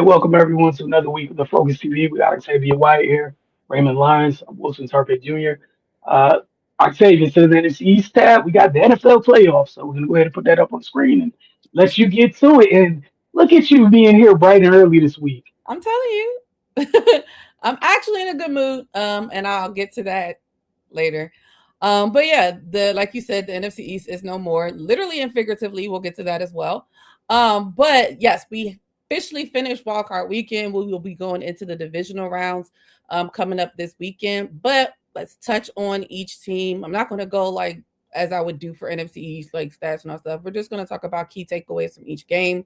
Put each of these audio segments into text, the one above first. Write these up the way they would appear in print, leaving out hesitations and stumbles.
Hey, welcome everyone to another week of the Focus TV. We got Octavia White here, Raymond Lyons, Wilson Tarpey Jr. Uh, Octavia, to the NFC East tab, we got the NFL playoffs. So we're going to go ahead and put that up on screen and let you get to it. And look at you being here bright and early this week. I'm telling you, I'm actually in a good mood. And I'll get to that later. But yeah, the like you said, the NFC East is no more, literally and figuratively. We'll get to that as well. But yes, we officially finished wildcard weekend. We will be going into the divisional rounds coming up this weekend. But let's touch on each team. I'm not going to go like as I would do for NFC East, like stats and all stuff. We're just going to talk about key takeaways from each game.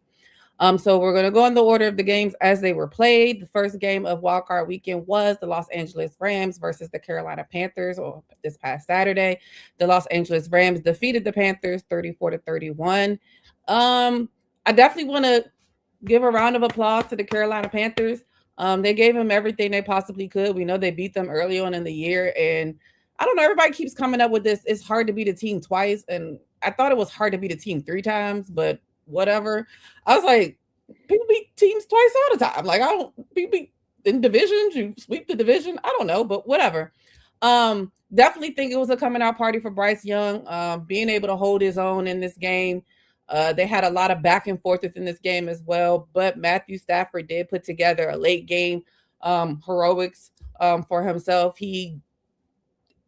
So we're going to go in the order of the games as they were played. The first game of wildcard weekend was the Los Angeles Rams versus the Carolina Panthers, or this past Saturday. The Los Angeles Rams defeated the Panthers 34-31. I definitely want to give a round of applause to the Carolina Panthers. They gave them everything they possibly could. We know they beat them early on in the year, and I don't know. Everybody keeps coming up with this. It's hard to beat a team twice, and I thought it was hard to beat a team three times, but whatever. I was like, people beat teams twice all the time. Like I don't people beat in divisions, you sweep the division. I don't know, but whatever. Definitely think it was a coming out party for Bryce Young. Being able to hold his own in this game. They had a lot of back and forth within this game as well, but Matthew Stafford did put together a late game heroics for himself. He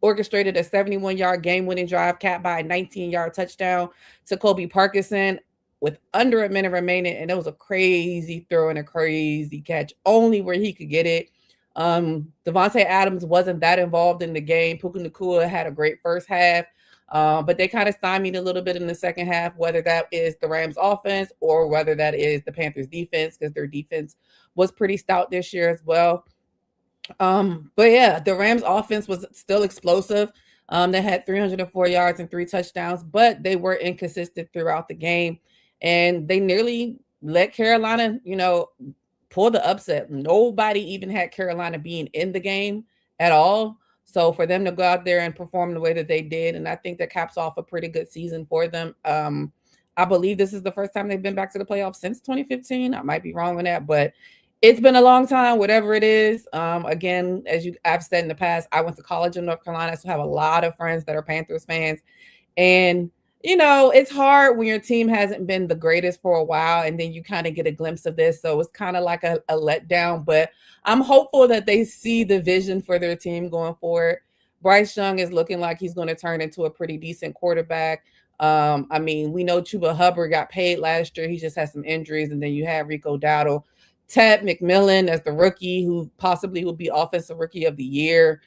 orchestrated a 71-yard game-winning drive capped by a 19-yard touchdown to Kobe Parkinson with under a minute remaining, and it was a crazy throw and a crazy catch, only where he could get it. Devontae Adams wasn't that involved in the game. Puka Nacua had a great first half, but they kind of stymied a little bit in the second half, whether that is the Rams offense or whether that is the Panthers defense, because their defense was pretty stout this year as well. But yeah, the Rams offense was still explosive. They had 304 yards and three touchdowns, but they were inconsistent throughout the game. And they nearly let Carolina, pull the upset. Nobody even had Carolina being in the game at all. So for them to go out there and perform the way that they did, and I think that caps off a pretty good season for them. I believe this is the first time they've been back to the playoffs since 2015. I might be wrong on that, but it's been a long time, whatever it is. Again, I've said in the past, I went to college in North Carolina, so I have a lot of friends that are Panthers fans. And, it's hard when your team hasn't been the greatest for a while and then you kind of get a glimpse of this. So it's kind of like a letdown, but I'm hopeful that they see the vision for their team going forward. Bryce Young is looking like he's going to turn into a pretty decent quarterback. I mean, we know Chuba Hubbard got paid last year. He just had some injuries. And then you have Rico Dowdle. Ted McMillan as the rookie, who possibly will be offensive rookie of the year.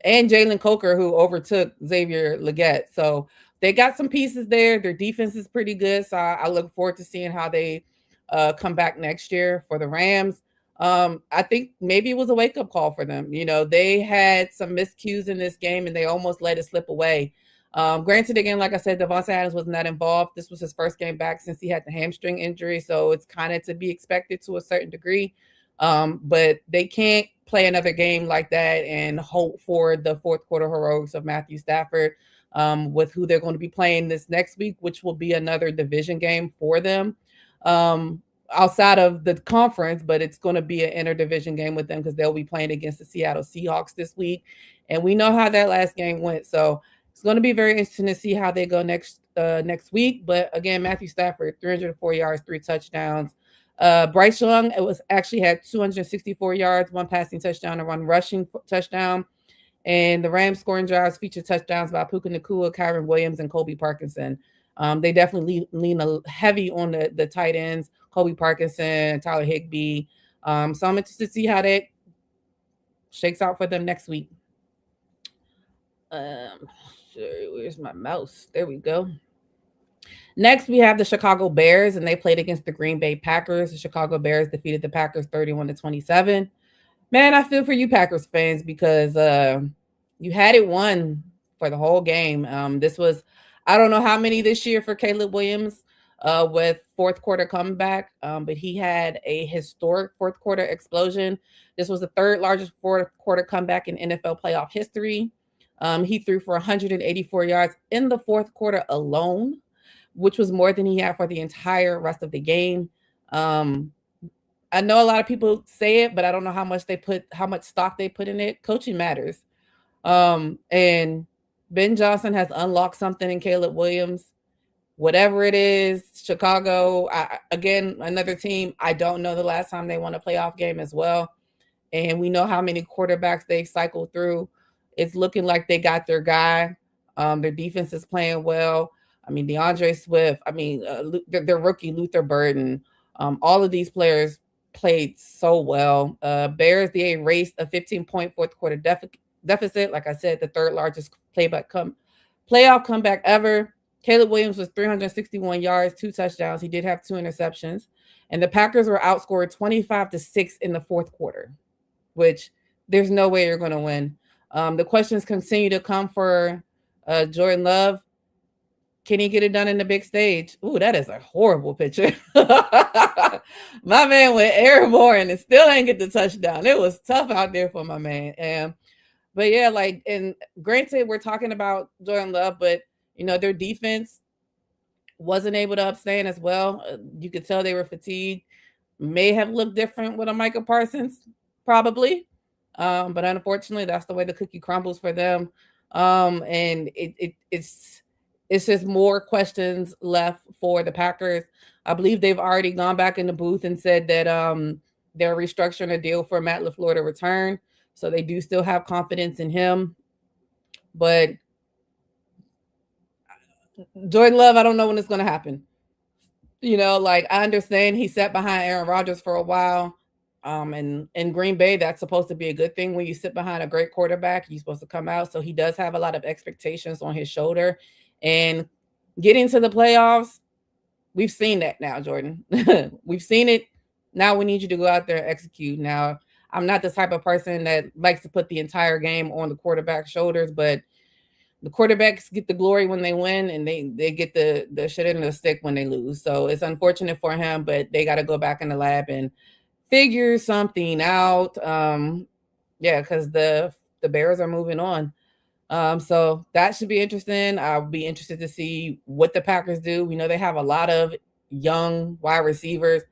And Jalen Coker, who overtook Xavier Legette. So they got some pieces there. Their defense is pretty good. So I look forward to seeing how they come back next year for the Rams. I think maybe it was a wake up call for them. They had some miscues in this game and they almost let it slip away. Granted, again, like I said, Devontae Adams wasn't that involved. This was his first game back since he had the hamstring injury, so it's kind of to be expected to a certain degree. But they can't play another game like that and hope for the fourth quarter heroics of Matthew Stafford with who they're going to be playing this next week, which will be another division game for them. Outside of the conference, but it's going to be an interdivision game with them because they'll be playing against the Seattle Seahawks this week. And we know how that last game went. So it's going to be very interesting to see how they go next week. But again, Matthew Stafford, 304 yards, three touchdowns. Bryce Young, it was actually had 264 yards, one passing touchdown, and one rushing touchdown. And the Rams scoring drives featured touchdowns by Puka Nacua, Kyron Williams, and Kobe Parkinson. They definitely lean heavy on the tight ends, Kobe Parkinson, Tyler Higbee. So I'm interested to see how that shakes out for them next week. Sorry, where's my mouse? There we go. Next, we have the Chicago Bears, and they played against the Green Bay Packers. The Chicago Bears defeated the Packers 31-27. Man, I feel for you Packers fans because you had it won for the whole game. This was, I don't know how many this year for Caleb Williams with fourth quarter comeback, but he had a historic fourth quarter explosion. This was the third largest fourth quarter comeback in NFL playoff history. He threw for 184 yards in the fourth quarter alone, which was more than he had for the entire rest of the game. I know a lot of people say it, but I don't know how much stock they put in it. Coaching matters. And Ben Johnson has unlocked something in Caleb Williams. Whatever it is, Chicago, again, another team. I don't know the last time they won a playoff game as well. And we know how many quarterbacks they cycled through. It's looking like they got their guy. Their defense is playing well. I mean, DeAndre Swift. I mean, their rookie Luther Burden. All of these players played so well. Bears, they erased a 15-point fourth quarter deficit. Like I said, the third largest playoff comeback ever. Caleb Williams was 361 yards, 2 touchdowns. He did have 2 interceptions. And the Packers were outscored 25-6 in the fourth quarter, which there's no way you're going to win. The questions continue to come for Jordan Love. Can he get it done in the big stage? Ooh, that is a horrible picture. My man went airborne and still ain't get the touchdown. It was tough out there for my man. But yeah, like, and granted, we're talking about Jordan Love, but you know, their defense wasn't able to upstand as well. You could tell they were fatigued. May have looked different with a Micah Parsons, probably. But unfortunately, that's the way the cookie crumbles for them. And it's just more questions left for the Packers. I believe they've already gone back in the booth and said that they're restructuring a deal for Matt LaFleur to return. So they do still have confidence in him. But Jordan Love, I don't know when it's going to happen. You know, like, I understand he sat behind Aaron Rodgers for a while. And in Green Bay, that's supposed to be a good thing. When you sit behind a great quarterback, you're supposed to come out. So he does have a lot of expectations on his shoulder. And getting to the playoffs, we've seen that now, Jordan. We've seen it. Now we need you to go out there and execute. Now, I'm not the type of person that likes to put the entire game on the quarterback's shoulders, but the quarterbacks get the glory when they win, and they get the shit in the stick when they lose. So it's unfortunate for him, but they got to go back in the lab and figure something out. Yeah, because the Bears are moving on. So that should be interesting. I'll be interested to see what the Packers do. We know they have a lot of young wide receivers.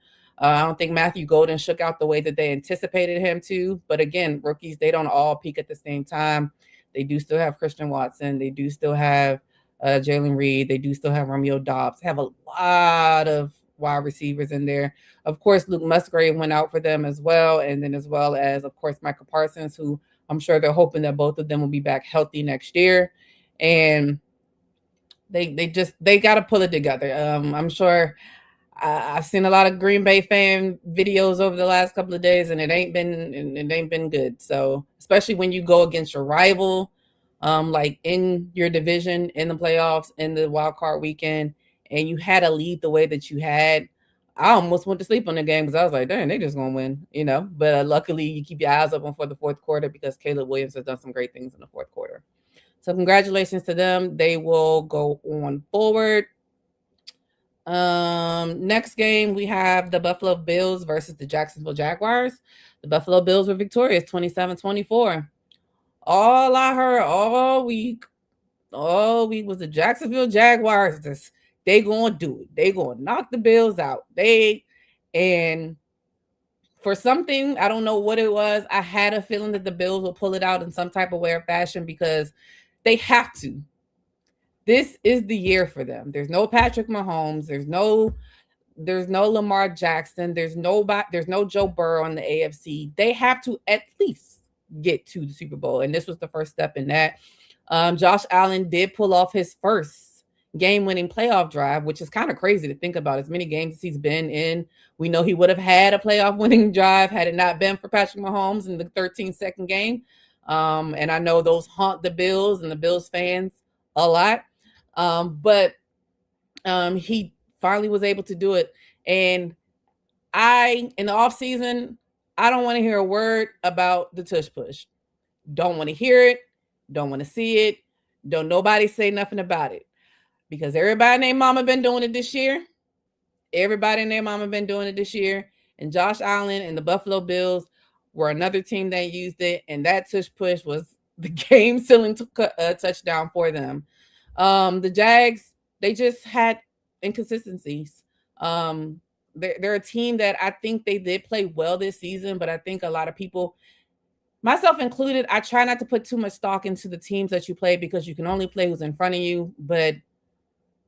I don't think Matthew Golden shook out the way that they anticipated him to. But again, rookies, they don't all peak at the same time. They do still have Christian Watson. They do still have Jalen Reed. They do still have Romeo Doubs. They have a lot of wide receivers in there. Of course, Luke Musgrave went out for them as well. And then as well as, of course, Micah Parsons, who I'm sure they're hoping that both of them will be back healthy next year. And they got to pull it together. I'm sure I've seen a lot of Green Bay fan videos over the last couple of days, and it ain't been good. So especially when you go against your rival, like in your division, in the playoffs, in the wild card weekend, and you had a lead the way that you had, I almost went to sleep on the game because I was like, "Damn, they just gonna win," you know. But luckily, you keep your eyes open for the fourth quarter because Caleb Williams has done some great things in the fourth quarter. So congratulations to them. They will go on forward. Next game, we have the Buffalo Bills versus the Jacksonville Jaguars. The Buffalo Bills were victorious 27-24. All I heard all week was the Jacksonville Jaguars. They gonna do it. They gonna knock the Bills out. And for something, I don't know what it was, I had a feeling that the Bills will pull it out in some type of way or fashion because they have to. This is the year for them. There's no Patrick Mahomes. There's no Lamar Jackson. There's no Joe Burrow on the AFC. They have to at least get to the Super Bowl, and this was the first step in that. Josh Allen did pull off his first game-winning playoff drive, which is kind of crazy to think about. As many games as he's been in, we know he would have had a playoff-winning drive had it not been for Patrick Mahomes in the 13-second game. And I know those haunt the Bills and the Bills fans a lot. But he finally was able to do it. And in the off season, I don't want to hear a word about the tush push. Don't want to hear it. Don't want to see it. Don't nobody say nothing about it because everybody named mama been doing it this year. Everybody named mama been doing it this year. And Josh Allen and the Buffalo Bills were another team that used it. And that tush push was the game-sealing touchdown for them. The Jags, they just had inconsistencies. they're a team that I think they did play well this season, but I think a lot of people, myself included, I try not to put too much stock into the teams that you play because you can only play who's in front of you. But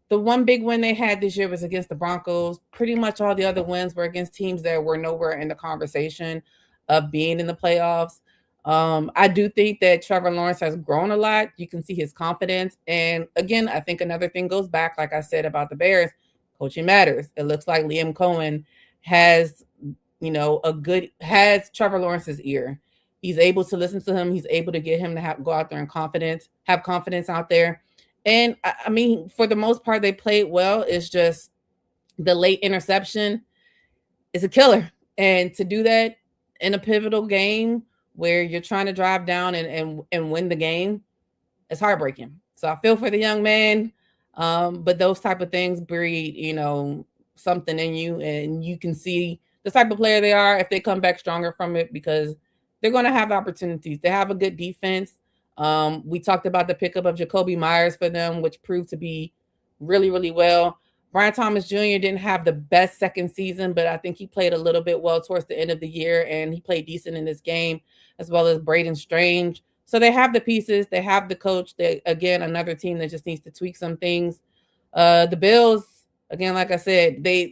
the one big win they had this year was against the Broncos. Pretty much all the other wins were against teams that were nowhere in the conversation of being in the playoffs. I do think that Trevor Lawrence has grown a lot. You can see his confidence. And again, I think another thing goes back, like I said about the Bears, coaching matters. It looks like Liam Cohen has, has Trevor Lawrence's ear. He's able to listen to him. He's able to get him to go out there and have confidence out there. And I mean, for the most part, they played well. It's just the late interception is a killer. And to do that in a pivotal game where you're trying to drive down and win the game, it's heartbreaking. So I feel for the young man. But those type of things breed, something in you, and you can see the type of player they are if they come back stronger from it, because they're going to have opportunities. They have a good defense. We talked about the pickup of Jacoby Myers for them, which proved to be really, really well. Brian Thomas Jr. didn't have the best second season, but I think he played a little bit well towards the end of the year, and he played decent in this game, as well as Braden Strange. So they have the pieces. They have the coach. Again, another team that just needs to tweak some things. The Bills, again, like I said, they're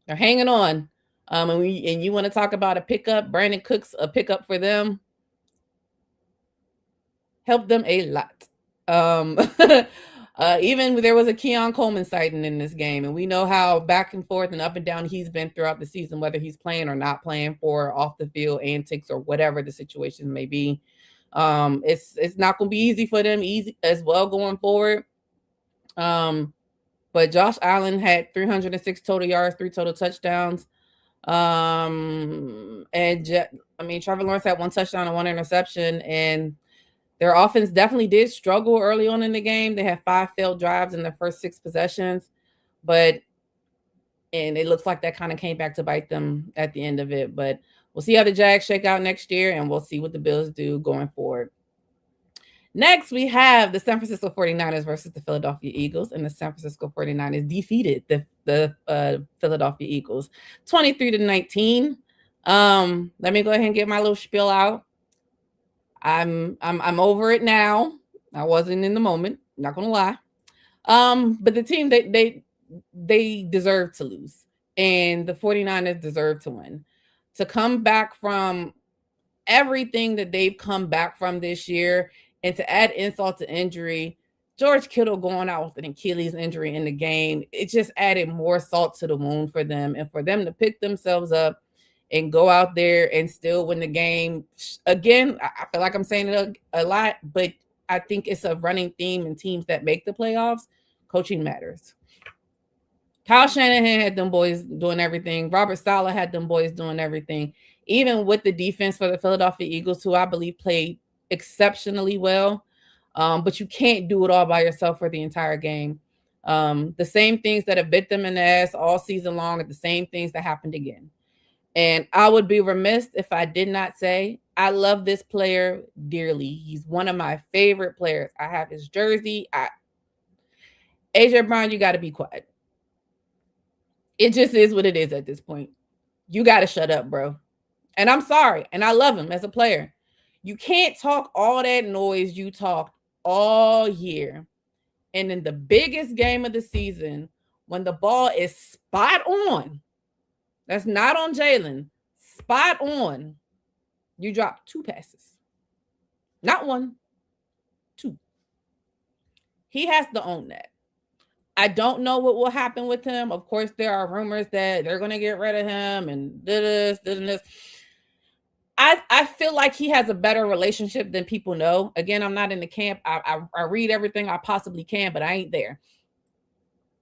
hanging on. And you want to talk about a pickup, Brandon Cooks, a pickup for them. Helped them a lot. Even there was a Keon Coleman sighting in this game, and we know how back and forth and up and down he's been throughout the season, whether he's playing or not playing, for off the field antics or whatever the situation may be. It's not going to be easy for them as well going forward. But Josh Allen had 306 total yards, 3 total touchdowns. And Trevor Lawrence had 1 touchdown and 1 interception, and their offense definitely did struggle early on in the game. They had 5 failed drives in their first 6 possessions, and it looks like that kind of came back to bite them at the end of it. But we'll see how the Jags shake out next year, and we'll see what the Bills do going forward. Next, we have the San Francisco 49ers versus the Philadelphia Eagles, and the San Francisco 49ers defeated the Philadelphia Eagles 23-19. Let me go ahead and get my little spiel out. I'm over it now. I wasn't in the moment, not gonna lie. But the team they deserve to lose, and the 49ers deserve to win. To come back from everything that they've come back from this year, and to add insult to injury, George Kittle going out with an Achilles injury in the game, it just added more salt to the wound for them. And for them to pick themselves up and go out there and still win the game. Again, I feel like I'm saying it a lot, but I think it's a running theme in teams that make the playoffs. Coaching matters. Kyle Shanahan had them boys doing everything. Robert Saleh had them boys doing everything. Even with the defense for the Philadelphia Eagles, who I believe played exceptionally well. But you can't do it all by yourself for the entire game. The same things that have bit them in the ass all season long are the same things that happened again. And I would be remiss if I did not say I love this player dearly. He's one of my favorite players. I have his jersey. AJ Brown, you got to be quiet. It just is what it is at this point. You got to shut up, bro. And I'm sorry. And I love him as a player. You can't talk all that noise you talked all year. And in the biggest game of the season, when the ball is spot on, that's not on Jalen, spot on, you drop 2 passes. Not 1, 2. He has to own that. I don't know what will happen with him. Of course, there are rumors that they're going to get rid of him and this. I feel like he has a better relationship than people know. Again, I'm not in the camp. I read everything I possibly can, but I ain't there.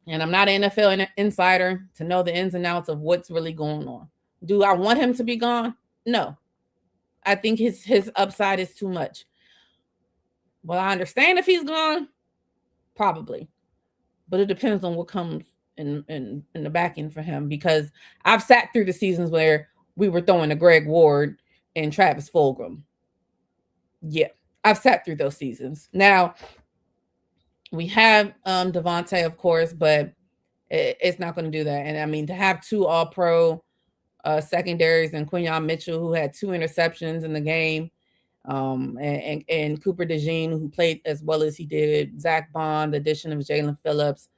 And I'm not an NFL insider to know the ins and outs of what's really going on. Do I want him to be gone? No. I think his upside is too much. Well, I understand if he's gone, probably. But it depends on what comes in the back end for him, because I've sat through the seasons where we were throwing to Greg Ward and Travis Fulgham. Yeah, I've sat through those seasons. Now, we have Devontae, of course, but It's not going to do that. And I mean, to have 2 All-Pro secondaries and Quinyon Mitchell, who had 2 interceptions in the game, and Cooper DeJean, who played as well as he did, Zach Bond, the addition of Jalen Phillips.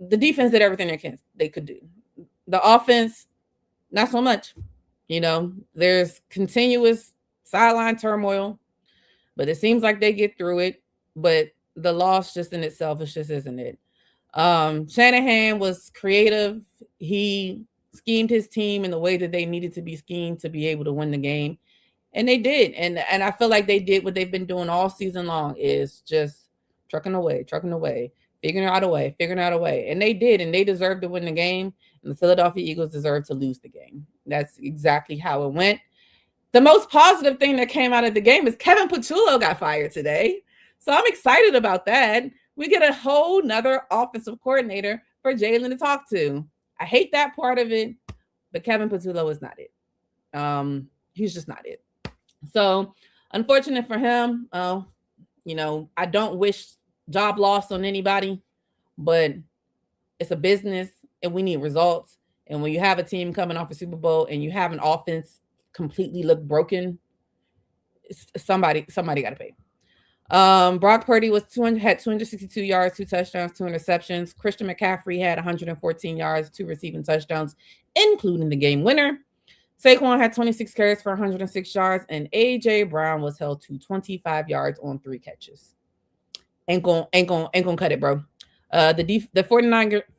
The defense did everything they could do. The offense, not so much. There's continuous sideline turmoil, but it seems like they get through it. But the loss just in itself is just isn't it. Shanahan was creative. He schemed his team in the way that they needed to be schemed to be able to win the game. And they did. And I feel like they did what they've been doing all season long, is just trucking away, figuring out a way. And they did, and they deserved to win the game. And the Philadelphia Eagles deserved to lose the game. That's exactly how it went. The most positive thing that came out of the game is Kevin Patullo got fired today. So I'm excited about that. We get a whole nother offensive coordinator for Jalen to talk to. I hate that part of it, but Kevin Patullo is not it. He's just not it. So unfortunate for him. I don't wish job loss on anybody, but it's a business and we need results. And when you have a team coming off a Super Bowl and you have an offense completely look broken, somebody got to pay. Brock Purdy had 262 yards, 2 touchdowns, 2 interceptions. Christian McCaffrey had 114 yards, 2 receiving touchdowns, including the game winner. Saquon had 26 carries for 106 yards, and A.J. Brown was held to 25 yards on 3 catches. Ain't gonna cut it, bro. The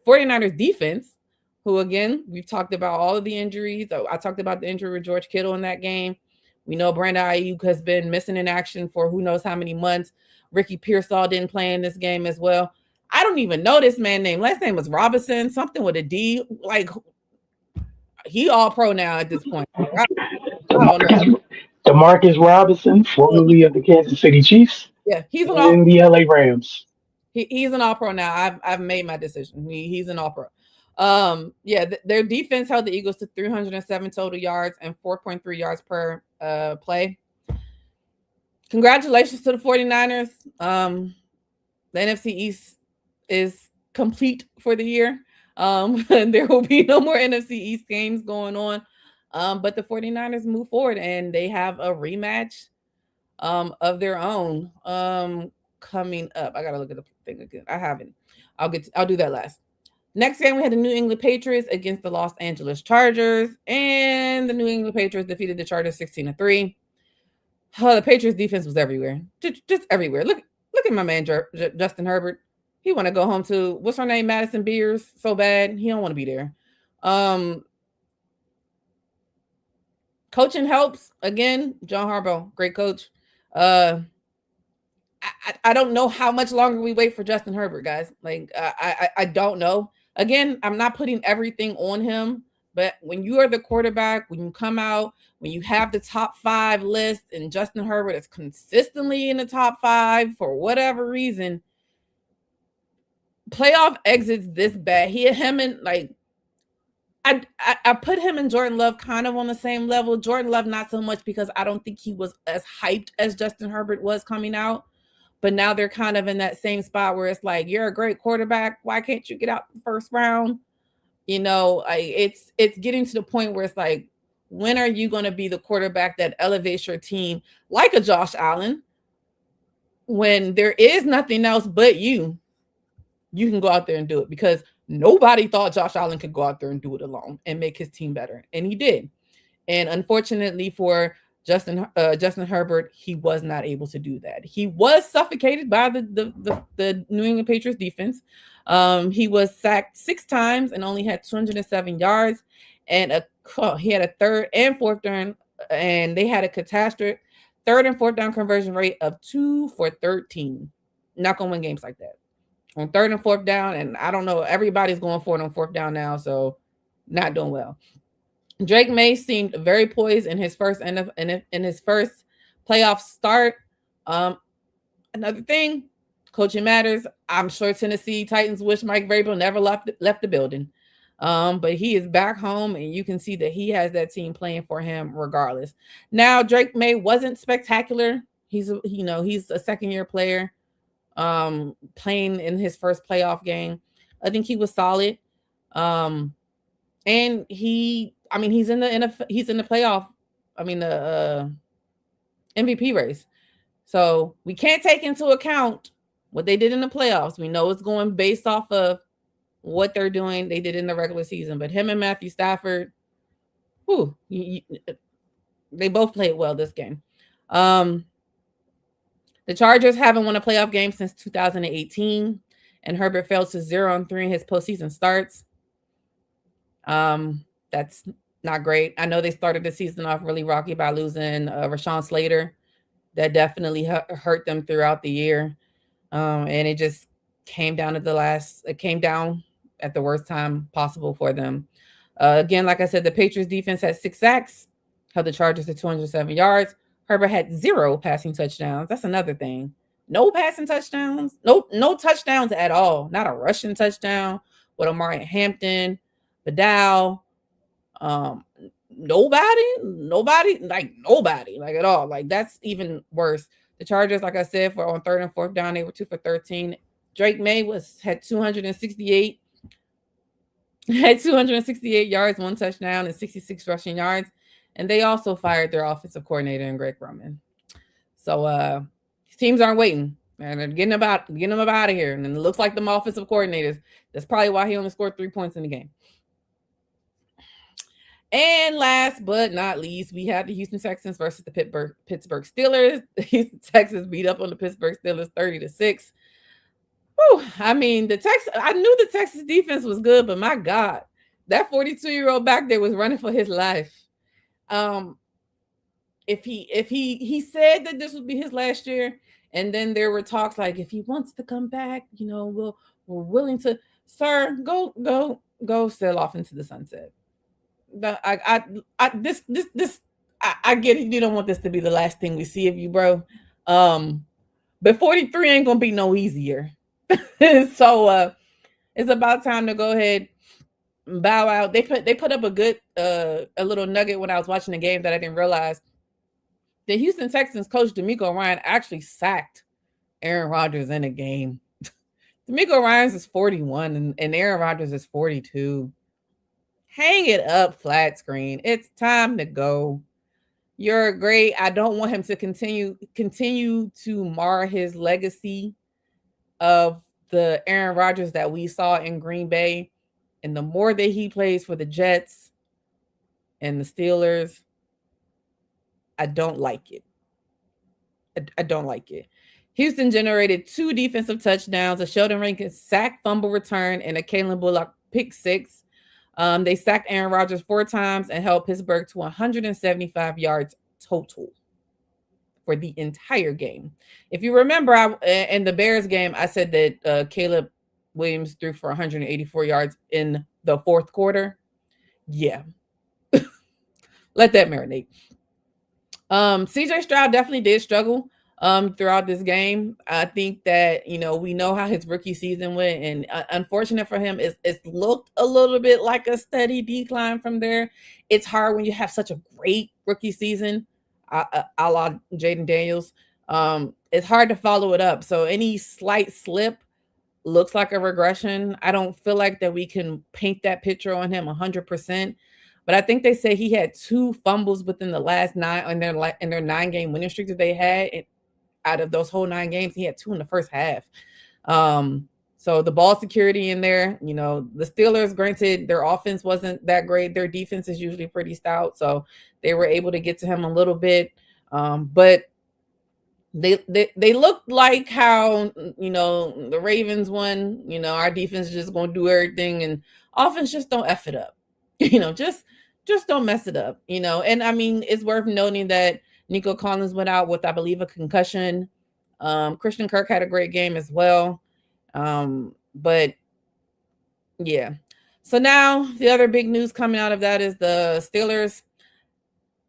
49ers defense, who again, we've talked about all of the injuries. I talked about the injury with George Kittle in that game. We know Brandon Ayuk has been missing in action for who knows how many months. Ricky Pearsall didn't play in this game as well. I don't even know this man's name. Last name was Robinson, something with a D. Like, he all pro now at this point. Demarcus Robinson, formerly of the Kansas City Chiefs. Yeah, he's in the LA Rams. He's an all pro now. I've made my decision. He's an all pro. Their defense held the Eagles to 307 total yards and 4.3 yards per play. Congratulations to the 49ers. The NFC East is complete for the year. There will be no more NFC East games going on. But the 49ers move forward and they have a rematch of their own coming up. I gotta look at the thing again. I haven't. I'll do that last. Next game, we had the New England Patriots against the Los Angeles Chargers, and the New England Patriots defeated the Chargers 16-3. The Patriots defense was everywhere, just everywhere. Look at my man Justin Herbert. He want to go home to what's her name, Madison Beers, so bad he don't want to be there. Coaching helps again. John Harbaugh, great coach. I don't know how much longer we wait for Justin Herbert, guys. Like I don't know. Again, I'm not putting everything on him, but when you are the quarterback, when you come out, when you have the top 5 list and Justin Herbert is consistently in the top 5 for whatever reason, playoff exits this bad. I put him and Jordan Love kind of on the same level. Jordan Love, not so much because I don't think he was as hyped as Justin Herbert was coming out. But now they're kind of in that same spot where it's like, you're a great quarterback. Why can't you get out the first round? It's getting to the point where it's like, when are you going to be the quarterback that elevates your team like a Josh Allen? When there is nothing else but you can go out there and do it, because nobody thought Josh Allen could go out there and do it alone and make his team better. And he did. And unfortunately for Justin Herbert, he was not able to do that. He was suffocated by the New England Patriots defense. He was sacked 6 times and only had 207 yards. And he had a 3rd and 4th down, and they had a catastrophic 3rd and 4th down conversion rate of 2 for 13. Not gonna win games like that on 3rd and 4th down. And I don't know, everybody's going for it on 4th down now, so not doing well. Drake May seemed very poised in his first playoff start. Another thing, coaching matters. I'm sure Tennessee Titans wish Mike Vrabel never left the building. But he is back home, and you can see that he has that team playing for him regardless. Now, Drake May wasn't spectacular. He's a second-year player, playing in his first playoff game. I think he was solid. And he's in the playoff. The MVP race. So we can't take into account what they did in the playoffs. We know it's going based off of what they're doing. They did in the regular season, but him and Matthew Stafford, they both played well this game. The Chargers haven't won a playoff game since 2018, and Herbert fell to 0-3 in his postseason starts. That's not great. I know they started the season off really rocky by losing Rashawn Slater. That definitely hurt them throughout the year. And it just came down at the worst time possible for them. Again, like I said, the Patriots defense had 6 sacks, held the Chargers to 207 yards. Herbert had 0 passing touchdowns. That's another thing. No passing touchdowns. No touchdowns at all. Not a rushing touchdown with Amari Hampton, Vidal. Nobody like at all. Like that's even worse. The Chargers, like I said, for on 3rd and 4th down, they were 2 for 13. Drake May had 268 yards, 1 touchdown, and 66 rushing yards. And they also fired their offensive coordinator in Greg Roman. So teams aren't waiting. And they're getting them out of here. And it looks like them offensive coordinators. That's probably why he only scored 3 points in the game. And last but not least, we have the Houston Texans versus the Pittsburgh Steelers. The Houston Texans beat up on the Pittsburgh Steelers 30-6. I knew the Texas defense was good, but my God, that 42-year-old back there was running for his life. If he said that this would be his last year, and then there were talks like if he wants to come back, we're willing to. Sir, go sail off into the sunset. I get it. You don't want this to be the last thing we see of you, bro. But 43 ain't gonna be no easier. So it's about time to go ahead and bow out. They put up a good a little nugget when I was watching the game that I didn't realize. The Houston Texans coach DeMeco Ryan actually sacked Aaron Rodgers in a game. DeMeco Ryans is 41 and Aaron Rodgers is 42. Hang it up, flat screen. It's time to go. You're great. I don't want him to continue to mar his legacy of the Aaron Rodgers that we saw in Green Bay. And the more that he plays for the Jets and the Steelers, I don't like it. I don't like it. Houston generated 2 defensive touchdowns, a Sheldon Rankins sack, fumble return, and a Kalen Bullock pick 6. They sacked Aaron Rodgers 4 times and held Pittsburgh to 175 yards total for the entire game. If you remember, in the Bears game, I said that Caleb Williams threw for 184 yards in the 4th quarter. Yeah. Let that marinate. CJ Stroud definitely did struggle throughout this game. I think that, we know how his rookie season went, and unfortunate for him, it's looked a little bit like a steady decline from there. It's hard when you have such a great rookie season, a la Jaden Daniels. It's hard to follow it up. So any slight slip looks like a regression. I don't feel like that we can paint that picture on him 100%. But I think they say he had 2 fumbles within the last 9 in their 9-game winning streak that they had. Out of those whole 9 games, he had 2 in the first half. So the ball security in there, the Steelers, granted, their offense wasn't that great. Their defense is usually pretty stout. So they were able to get to him a little bit. But they looked like how, the Ravens won, our defense is just going to do everything and offense just don't F it up. Just don't mess it up, And it's worth noting that Nico Collins went out with, I believe, a concussion. Christian Kirk had a great game as well. But yeah. So now the other big news coming out of that is the Steelers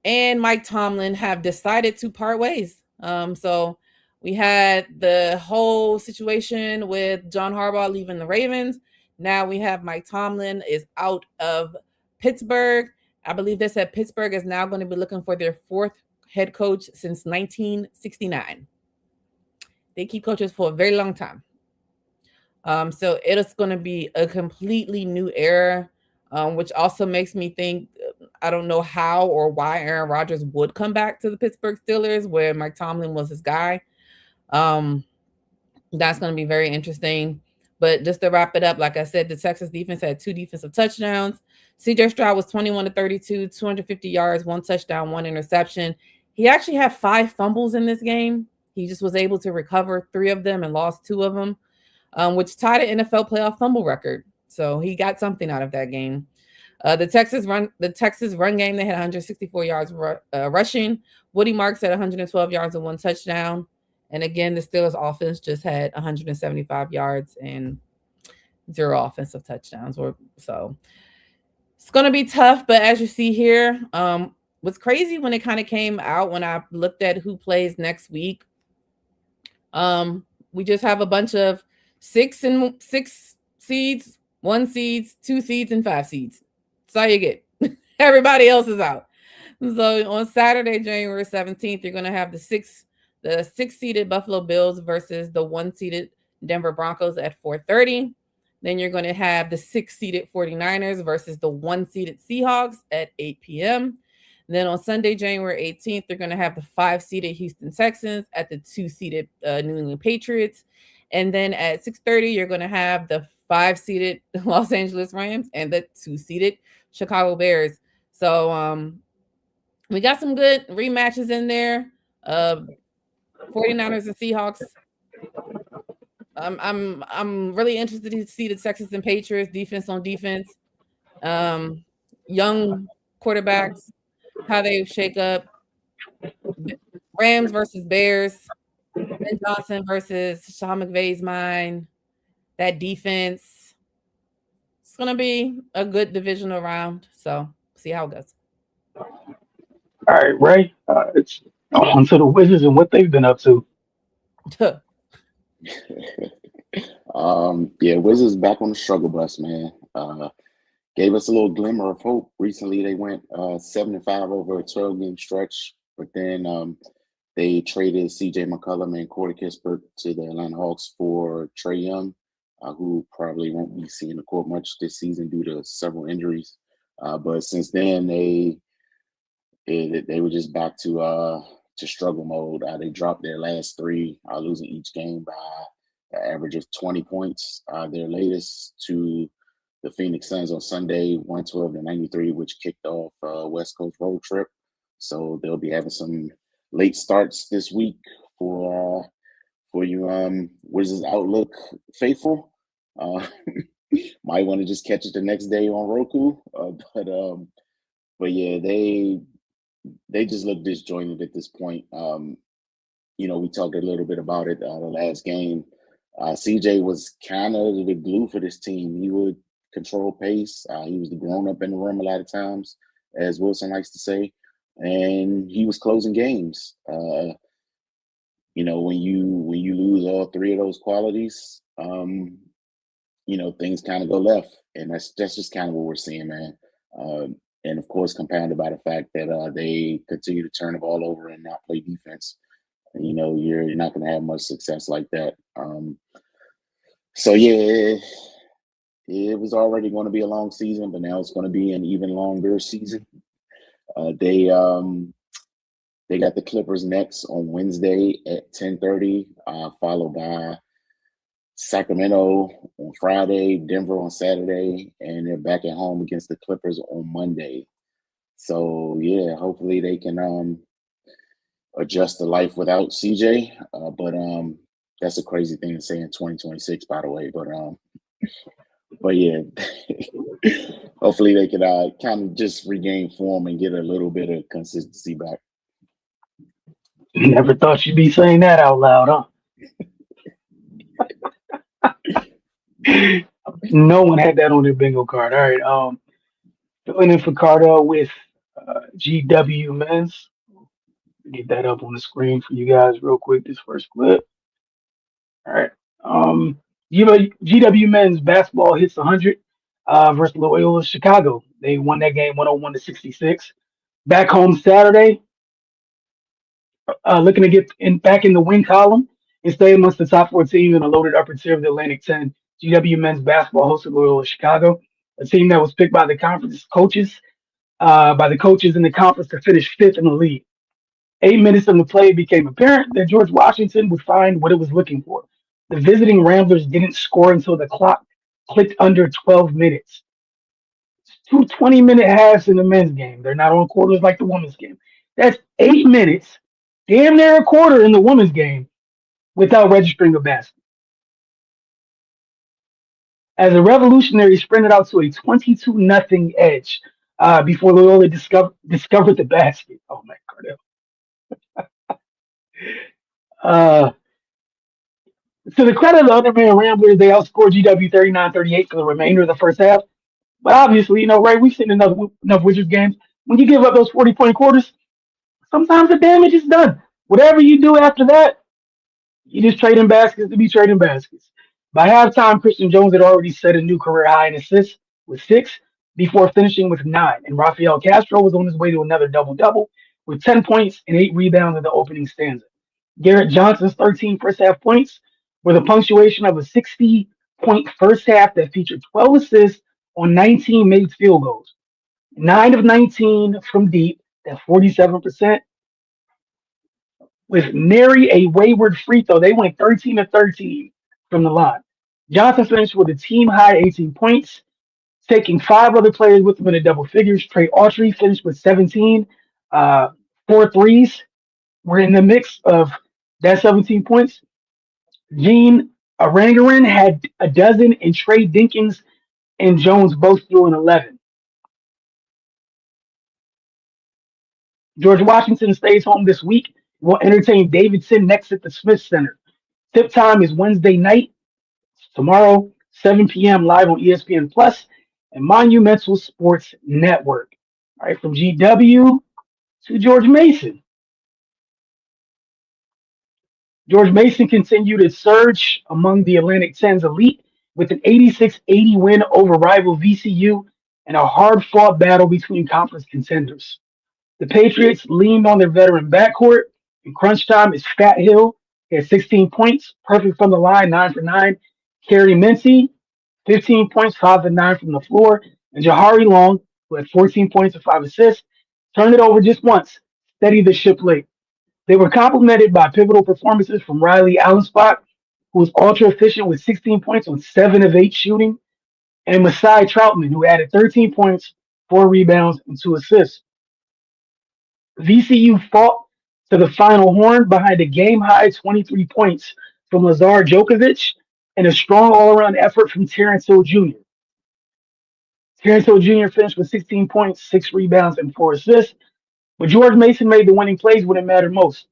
and Mike Tomlin have decided to part ways. So we had the whole situation with John Harbaugh leaving the Ravens. Now we have Mike Tomlin is out of Pittsburgh. I believe they said Pittsburgh is now going to be looking for their 4th head coach since 1969. They keep coaches for a very long time. So it is going to be a completely new era, which also makes me think I don't know how or why Aaron Rodgers would come back to the Pittsburgh Steelers where Mike Tomlin was his guy. Um, that's going to be very interesting. But just to wrap it up, like I said, the Texas defense had 2 defensive touchdowns. CJ Stroud was 21 to 32, 250 yards, 1 touchdown, 1 interception. He actually had 5 fumbles in this game. He just was able to recover 3 of them and lost 2 of them, which tied an NFL playoff fumble record. So he got something out of that game. The Texas run game, they had 164 yards rushing. Woody Marks had 112 yards and 1 touchdown. And again, the Steelers offense just had 175 yards and 0 offensive touchdowns. So it's going to be tough. But as you see here, what's crazy when it kind of came out when I looked at who plays next week, we just have a bunch of 6 seeds, 1 seeds, 2 seeds, and 5 seeds. That's all you get. Everybody else is out. So on Saturday, January 17th, you're going to have the 6 seeded Buffalo Bills versus the 1 seeded Denver Broncos at 4:30. Then you're going to have the 6 seeded 49ers versus the 1 seeded Seahawks at 8 p.m. And then on Sunday, January 18th, they're going to have the 5 seeded Houston Texans at the 2 seeded New England Patriots. And then at 6:30, you're going to have the 5 seeded Los Angeles Rams and the 2 seeded Chicago Bears. So we got some good rematches in there. 49ers and Seahawks. I'm really interested to see the Texans and Patriots defense on defense. Young quarterbacks, how they shake up. Rams versus Bears. Ben Johnson versus Sean McVay's mind. That defense. It's gonna be a good divisional round. So see how it goes. All right, Ray. It's on to the Wizards and what they've been up to. Yeah, Wizards back on the struggle bus, man. Gave us a little glimmer of hope. Recently, they went 7-5 over a 12-game stretch, but then they traded C.J. McCollum and Corey Kispert to the Atlanta Hawks for Trae Young, who probably won't be seeing the court much this season due to several injuries. But since then, they were just back to struggle mode. They dropped their last 3, losing each game by an average of 20 points. Their latest to the Phoenix Suns on Sunday, 112-93, which kicked off West Coast road trip. So they'll be having some late starts this week for you Wizards Outlook faithful. Might want to just catch it the next day on Roku. But yeah, they just look disjointed at this point. We talked a little bit about it the last game. CJ was kind of the glue for this team. He would control pace. He was the grown up in the room a lot of times, as Wilson likes to say, and he was closing games. When you lose all 3 of those qualities, things kind of go left, and that's just kind of what we're seeing, man. And of course, compounded by the fact that they continue to turn the ball over and not play defense. And, you're not going to have much success like that. So yeah, it was already going to be a long season, but now it's going to be an even longer season. They got the Clippers next on Wednesday at 10:30, followed by Sacramento on Friday, Denver on Saturday, and they're back at home against the Clippers on Monday. So yeah, hopefully they can adjust to life without CJ. But that's a crazy thing to say in 2026, by the way. But yeah, hopefully they could kind of just regain form and get a little bit of consistency back. Never thought you'd be saying that out loud, huh? No one had that on their bingo card. All right. Filling in for Carter with GW Men's. Get that up on the screen for you guys real quick. This first clip. All right. GW Men's basketball hits 100 versus Loyola Chicago. They won that game 101-66. Back home Saturday, looking to get back in the win column and stay amongst the top 4 teams in a loaded upper tier of the Atlantic 10. GW men's basketball hosted Loyola Chicago, a team that was picked by the coaches in the conference to finish fifth in the league. 8 minutes into play, it became apparent that George Washington would find what it was looking for. The visiting Ramblers didn't score until the clock clicked under 12 minutes. Two 20-minute halves in the men's game. They're not on quarters like the women's game. That's 8 minutes, damn near a quarter in the women's game without registering a basket. As the Revolutionaries sprinted out to a 22-0 edge before Loyola discovered the basket. Oh, man, Cardell. Uh, to the credit of the Underman Ramblers, they outscored GW 39-38 for the remainder of the first half. But obviously, Ray, we've seen enough Wizards games. When you give up those 40-point quarters, sometimes the damage is done. Whatever you do after that, you just trading baskets to be trading baskets. By halftime, Christian Jones had already set a new career high in assists with 6 before finishing with 9. And Rafael Castro was on his way to another double-double with 10 points and 8 rebounds in the opening stanza. Garrett Johnson's 13 first-half points were the punctuation of a 60-point first half that featured 12 assists on 19 made field goals. 9 of 19 from deep, that's 47%. With nary a wayward free throw, they went 13 of 13 from the line. Johnson finished with a team high 18 points, taking 5 other players with him in the double figures. Trey Autry finished with 17. 4 threes were in the mix of that 17 points. Gene Arangaran had a dozen, and Trey Dinkins and Jones both threw an 11. George Washington stays home this week. Will entertain Davidson next at the Smith Center. Tip time is Wednesday night, tomorrow, 7 p.m. live on ESPN Plus and Monumental Sports Network. All right, from GW to George Mason. George Mason continued his surge among the Atlantic 10's elite with an 86-80 win over rival VCU and a hard-fought battle between conference contenders. The Patriots leaned on their veteran backcourt. In crunch time, it's Fat Hill. He had 16 points, perfect from the line, 9 for 9. Kerry Mincy, 15 points, 5 for 9 from the floor. And Jahari Long, who had 14 points and 5 assists, turned it over just once, steadied the ship late. They were complemented by pivotal performances from Riley Allenspot, who was ultra efficient with 16 points on 7 of 8 shooting, and Masai Troutman, who added 13 points, 4 rebounds, and 2 assists. VCU fought to the final horn behind a game-high 23 points from Lazar Djokovic and a strong all-around effort from Terrence Hill Jr. Terrence Hill Jr. finished with 16 points, 6 rebounds, and 4 assists. But George Mason made the winning plays when it mattered most.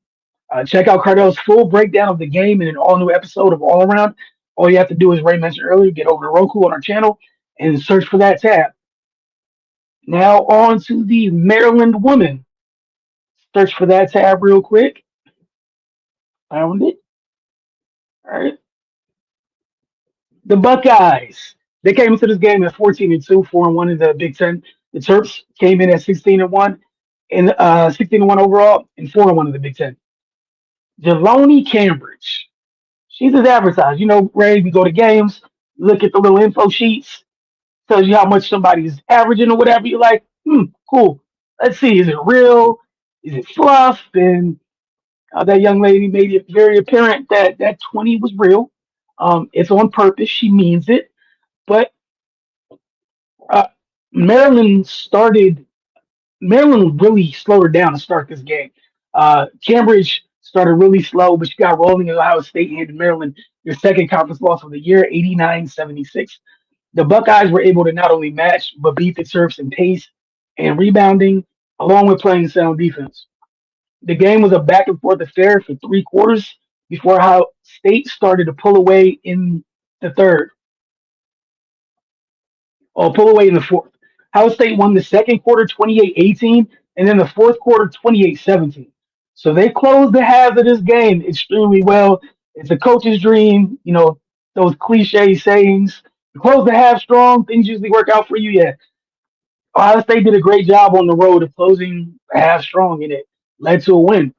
Check out Cardell's full breakdown of the game in an all-new episode of All Around. All you have to do, as Ray mentioned earlier, get over to Roku on our channel and search for that tab. Now on to the Maryland woman. Search for that tab real quick. Found it. All right. The Buckeyes. They came into this game at 14-2, 4-1 in the Big Ten. The Terps came in at 16-1 and 16-1 overall and 4-1 in the Big Ten. Jeloni Cambridge. She's as advertised. Ray, we go to games, look at the little info sheets, tells you how much somebody is averaging or whatever. You're like, cool. Let's see. Is it real? Is it fluff? And that young lady made it very apparent that that 20 was real. It's on purpose. She means it. But Maryland really slowed her down to start this game. Cambridge started really slow, but she got rolling, and Ohio State handed Maryland their second conference loss of the year, 89-76. The Buckeyes were able to not only match, but beat the Terps in pace and rebounding, along with playing sound defense. The game was a back-and-forth affair for 3 quarters before Ohio State started to pull away in the third. Or pull away in the fourth. Ohio State won the second quarter 28-18, and then the fourth quarter 28-17. So they closed the halves of this game extremely well. It's a coach's dream, those cliche sayings. You close the half strong, things usually work out for you. Yeah. Ohio State did a great job on the road of closing the half strong, and it led to a win.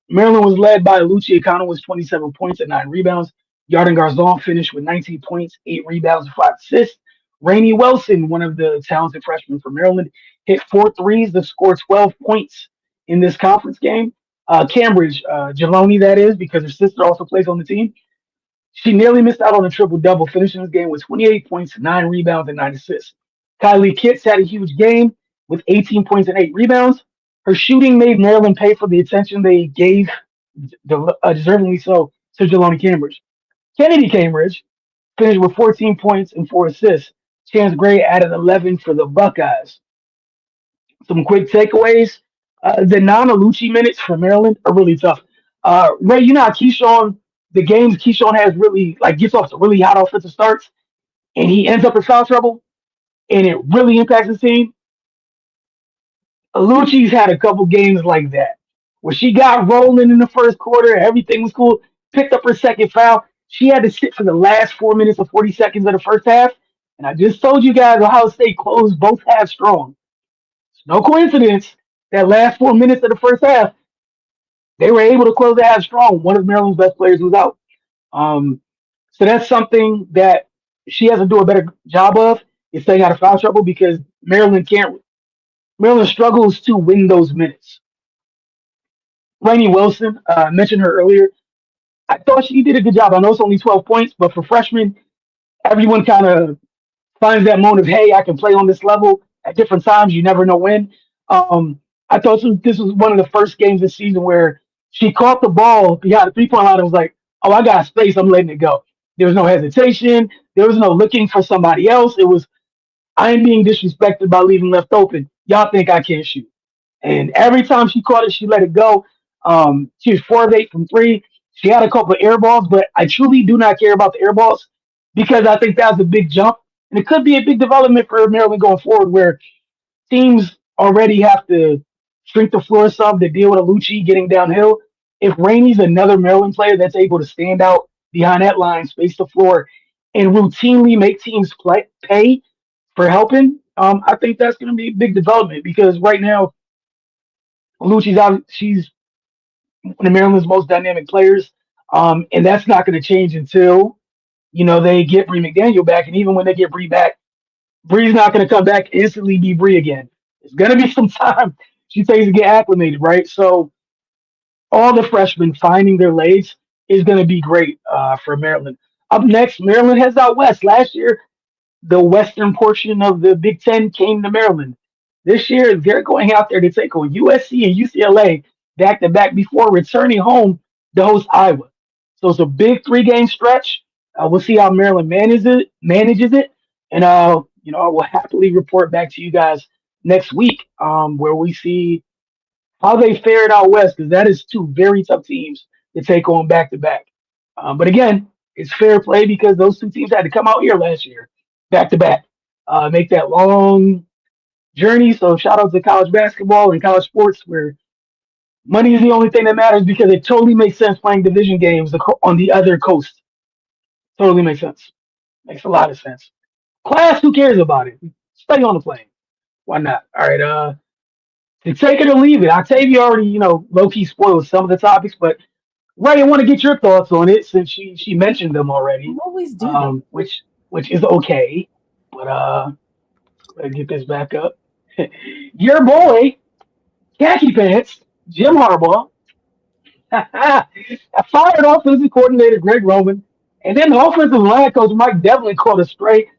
Maryland was led by Lucci Econo with 27 points and 9 rebounds. Yarden Garzon finished with 19 points, 8 rebounds, and 5 assists. Rainey Wilson, one of the talented freshmen from Maryland, hit 4 threes to score 12 points in this conference game. Cambridge, Jeloni, that is, because her sister also plays on the team. She nearly missed out on a triple double, finishing this game with 28 points, 9 rebounds, and 9 assists. Kylie Kitts had a huge game with 18 points and 8 rebounds. Her shooting made Maryland pay for the attention they gave, deservingly so, to Jeloni Cambridge. Kennedy Cambridge finished with 14 points and 4 assists. Chance Gray added 11 for the Buckeyes. Some quick takeaways. The non-Alucci minutes for Maryland are really tough. Ray, you know how Keyshawn, the games Keyshawn has really, like, gets off to really hot offensive starts, and he ends up in foul trouble, and it really impacts his team. Alucci's had a couple games like that, where she got rolling in the first quarter, everything was cool, picked up her second foul. She had to sit for the last 4 minutes and 40 seconds of the first half. And I just told you guys Ohio State closed both halves strong. It's no coincidence that last 4 minutes of the first half, they were able to close the half strong. One of Maryland's best players was out. So that's something that she has to do a better job of, is staying out of foul trouble, because Maryland struggles to win those minutes. Rainey Wilson, mentioned her earlier. I thought she did a good job. I know it's only 12 points, but for freshmen, everyone kind of finds that moment of, hey, I can play on this level at different times. You never know when. I thought this was one of the first games this season where she caught the ball behind the 3-point line and was like, oh, I got space. I'm letting it go. There was no hesitation. There was no looking for somebody else. It was, I am being disrespected by leaving left open. Y'all think I can't shoot. And every time she caught it, she let it go. She was 4 of 8 from 3. She had a couple of air balls, but I truly do not care about the air balls, because I think that was a big jump. And it could be a big development for Maryland going forward, where teams already have to shrink the floor some to deal with Alucci getting downhill. If Rainey's another Maryland player that's able to stand out behind that line, space the floor, and routinely make teams pay for helping, I think that's going to be a big development, because right now, Alucci's out. She's one of Maryland's most dynamic players, and that's not going to change until they get Bree McDaniel back. And even when they get Bree back, Bree's not going to come back instantly be Bree again. It's going to be some time she takes to get acclimated, right? So all the freshmen finding their legs is going to be great for Maryland. Up next, Maryland heads out west. Last year, the western portion of the Big Ten came to Maryland. This year, they're going out there to take on USC and UCLA back to back before returning home to host Iowa. So it's a big 3-game stretch. We'll see how Maryland manages it, and I will happily report back to you guys next week, where we see how they fared out west, because that is 2 very tough teams to take on back to back. But again, it's fair play, because those 2 teams had to come out here last year back to back, make that long journey. So shout out to college basketball and college sports, where money is the only thing that matters, because it totally makes sense playing division games on the other coast. Totally makes sense. Makes a lot of sense. Class, who cares about it? Stay on the plane. Why not? All right. To take it or leave it. Octavia already, low-key spoiled some of the topics, but Ray, I want to get your thoughts on it, since she mentioned them already. You always do that. Which is okay. But let's get this back up. Your boy, Khaki Pants, Jim Harbaugh, fired offensive coordinator Greg Roman, and then the offensive line coach Mike Devlin caught a stray,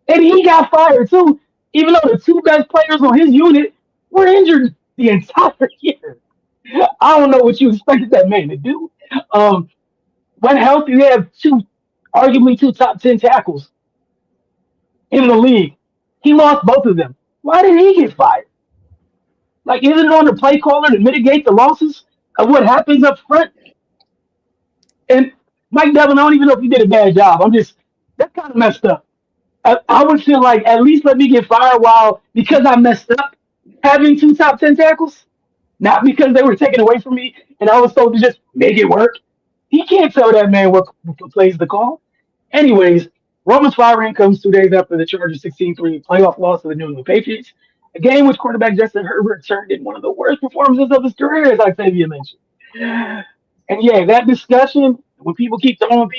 and he got fired too, even though the 2 best players on his unit were injured the entire year. I don't know what you expected that man to do. When healthy, they have arguably 2 top 10 tackles in the league. He lost both of them. Why did he get fired? Like, isn't it on the play caller to mitigate the losses of what happens up front? And Mike Devlin, I don't even know if he did a bad job. That's kind of messed up. I would feel like, at least let me get fired because I messed up having 2 top 10 tackles, not because they were taken away from me and I was told to just make it work. He can't tell that man what plays the call. Anyways, Roman's firing comes 2 days after the Chargers' 16-3 playoff loss to the New England Patriots, a game which quarterback Justin Herbert turned in one of the worst performances of his career, as Octavia mentioned. And yeah, that discussion, When people keep throwing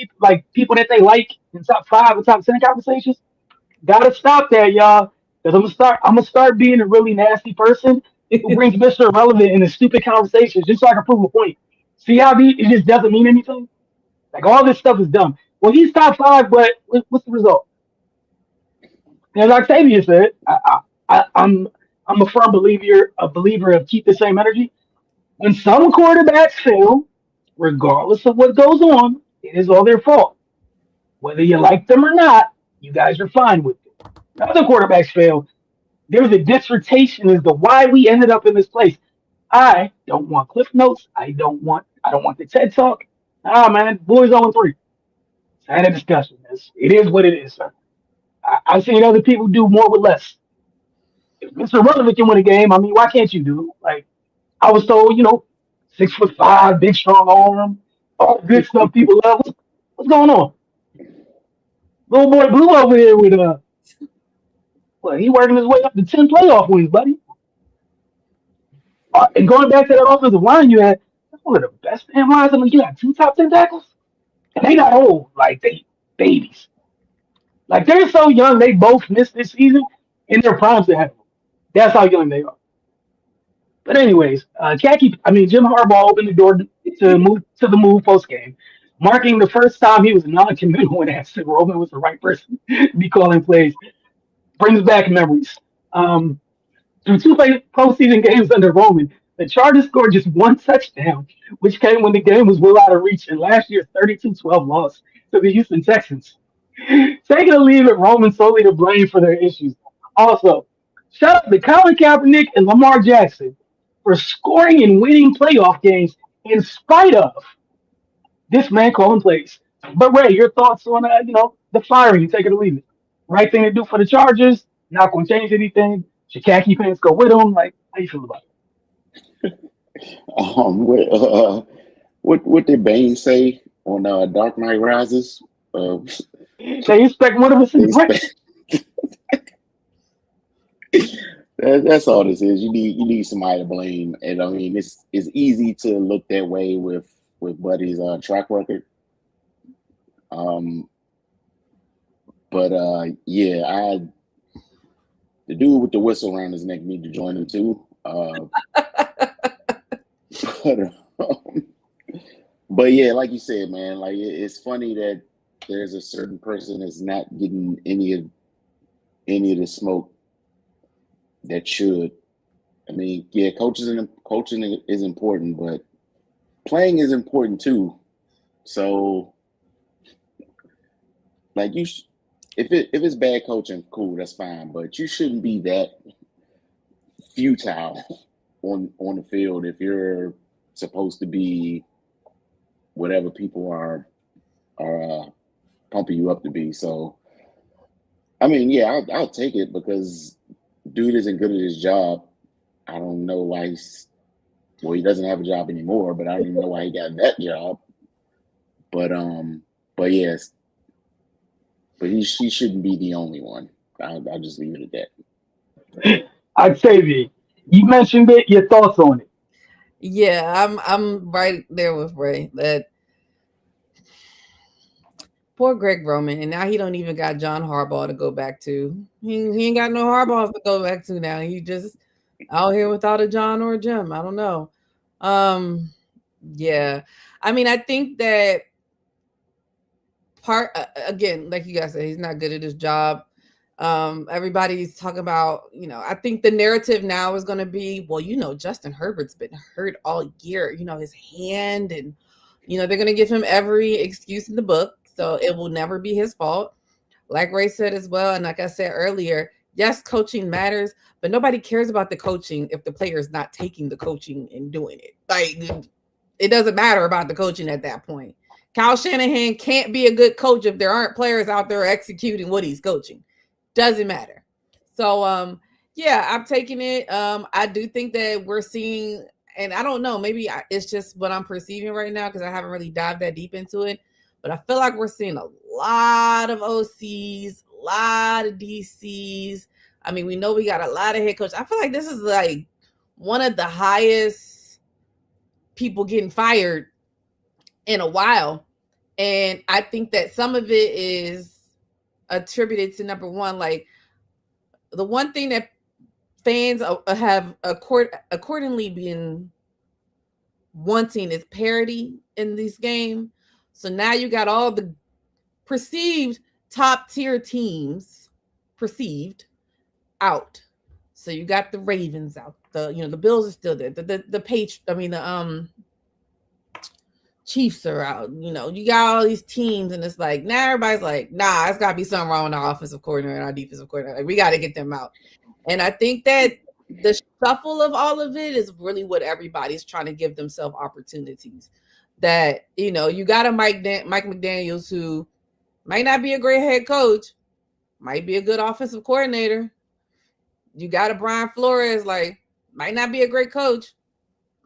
people that they like in top 5 and top 10 conversations, gotta stop that, y'all. Because I'm gonna start being a really nasty person who brings Mr. Irrelevant into stupid conversations just so I can prove a point. See how it just doesn't mean anything? Like all this stuff is dumb. Well, he's top 5, but what's the result? And like Octavia said, I'm a firm believer of keep the same energy. When some quarterbacks fail, regardless of what goes on, it is all their fault. Whether you like them or not, you guys are fine with it. Other quarterbacks fail. There's a dissertation as to why we ended up in this place. I don't want cliff notes. I don't want the TED talk. Ah man, boys 0-3. I had a discussion. It is what it is, sir. I've seen other people do more with less. If Mr. Rutherford can win a game, I mean, why can't you do? Like I was told, 6'5", big strong arm, all the good stuff people love. What's going on? Little boy Blue over here with well, he working his way up to 10 playoff wins, buddy. And going back to that offensive line you had, that's one of the best damn lines. I mean, you got 2 top 10 tackles, and they not old, like they babies. Like they're so young, they both missed this season in their primes to have them. That's how young they are. But anyways, Jim Harbaugh opened the door to the move post game, marking the first time he was non-committal when asked if Roman was the right person to be calling plays. Brings back memories. Through 2 postseason games under Roman, the Chargers scored just 1 touchdown, which came when the game was well out of reach in last year's 32-12 loss to the Houston Texans. Taking a leave at Roman solely to blame for their issues. Also, shout out to Colin Kaepernick and Lamar Jackson for scoring and winning playoff games in spite of this man calling plays. But Ray, your thoughts on the firing? Take it or leave it. Right thing to do for the Chargers. Not going to change anything. Should khaki pants go with them? Like, how you feel about it? What did Bane say on Dark Knight Rises? They expect one of us in the That's all this is. You need somebody to blame, and I mean it's easy to look that way with Buddy's track record. But yeah, the dude with the whistle around his neck need to join him too. But yeah, like you said, man, like it's funny that there's a certain person that's not getting any of the smoke that should. I mean, yeah, coaching is important, but playing is important too. So, like if it's bad coaching, cool, that's fine. But you shouldn't be that futile on the field if you're supposed to be whatever people are pumping you up to be. So, I mean, yeah, I'll take it because dude isn't good at his job. I don't know why he doesn't have a job anymore, but I don't even know why he got that job. But yes, but he shouldn't be the only one. I'll just leave it at that. Octavia, you mentioned it. Your thoughts on it? Yeah, I'm right there with Ray. That poor Greg Roman, and now he don't even got John Harbaugh to go back to. He ain't got no Harbaugh to go back to now. He just out here without a John or a Jim. I don't know. Yeah, I mean, I think that again, like you guys said, he's not good at his job. Everybody's talking about, I think the narrative now is going to be, well, Justin Herbert's been hurt all year, his hand, and they're going to give him every excuse in the book, so it will never be his fault. Like Ray said as well, and like I said earlier, yes, coaching matters, but nobody cares about the coaching if the player is not taking the coaching and doing it. Like, it doesn't matter about the coaching at that point. Kyle Shanahan can't be a good coach if there aren't players out there executing what he's coaching. Doesn't matter. So, yeah, I'm taking it. I do think that we're seeing, and I don't know, maybe it's just what I'm perceiving right now because I haven't really dived that deep into it, but I feel like we're seeing a lot of OCs, a lot of DCs. I mean, we know we got a lot of head coaches. I feel like this is like one of the highest people getting fired in a while. And I think that some of it is attributed to number one, like the one thing that fans have accordingly been wanting is parity in this game. So now you got all the perceived top tier teams out. So you got the Ravens out. The Bills are still there. The Chiefs are out. You got all these teams, and it's like now everybody's like, nah, it's gotta be something wrong with our offensive coordinator and our defensive coordinator. Like, we got to get them out. And I think that the shuffle of all of it is really what everybody's trying to give themselves opportunities. That you got a Mike McDaniels who might not be a great head coach, might be a good offensive coordinator. You got a Brian Flores, like, might not be a great coach,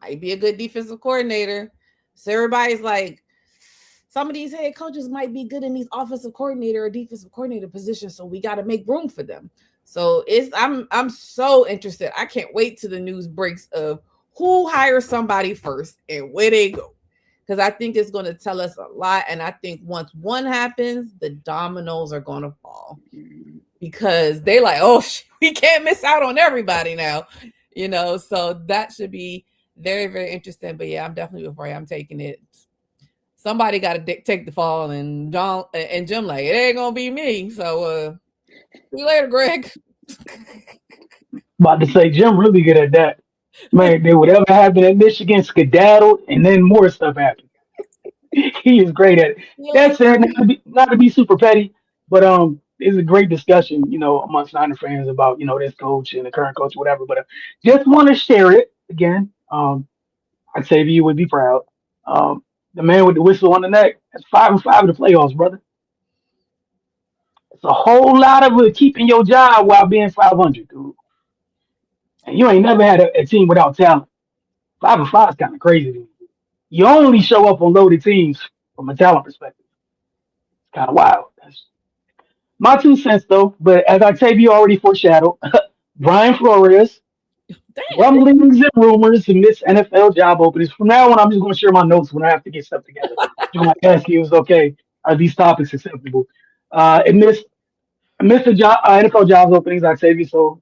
might be a good defensive coordinator. So everybody's like, some of these head coaches might be good in these offensive coordinator or defensive coordinator positions, so we got to make room for them. So I'm so interested. I can't wait till the news breaks of who hires somebody first and where they go, because I think it's going to tell us a lot. And I think once one happens, the dominoes are going to fall, because they like, oh, we can't miss out on everybody now, So that should be very, very interesting. But yeah, I'm definitely with Ray. I'm taking it. Somebody got to take the fall, and John and Jim like, it ain't gonna be me. So see you later, Greg. About to say, Jim really good at that. Man, whatever happened at Michigan skedaddled, and then more stuff happened. He is great at it. That's it. Not to be super petty, but it's a great discussion, amongst Niner fans about this coach and the current coach, whatever. But just want to share it again. I'd say you would be proud. The man with the whistle on the neck. That's 5-5 in the playoffs, brother. It's a whole lot of keeping your job while being 500, dude. And you ain't never had a team without talent. 5-5 is kind of crazy to me. You only show up on loaded teams from a talent perspective. It's kind of wild. That's my 2 cents, though. But as Octavia already foreshadowed, Brian Flores, rumblings and rumors to miss NFL job openings. From now on, I'm just going to share my notes when I have to get stuff together. I'm like, ask you, it was okay. Are these topics acceptable? It missed the job, NFL jobs openings, Octavia so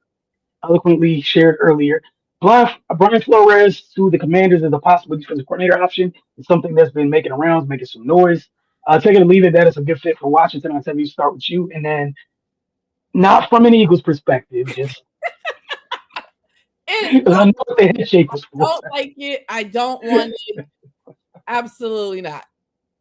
eloquently shared earlier. Brian Flores to the Commanders as a possible defensive coordinator option is something that's been making rounds, making some noise. Take it or leave it, that is a good fit for Washington. I'll tell you, start with you. And then, not from an Eagles perspective, just I know what the head shake was for. I don't like it. I don't want it. Absolutely not.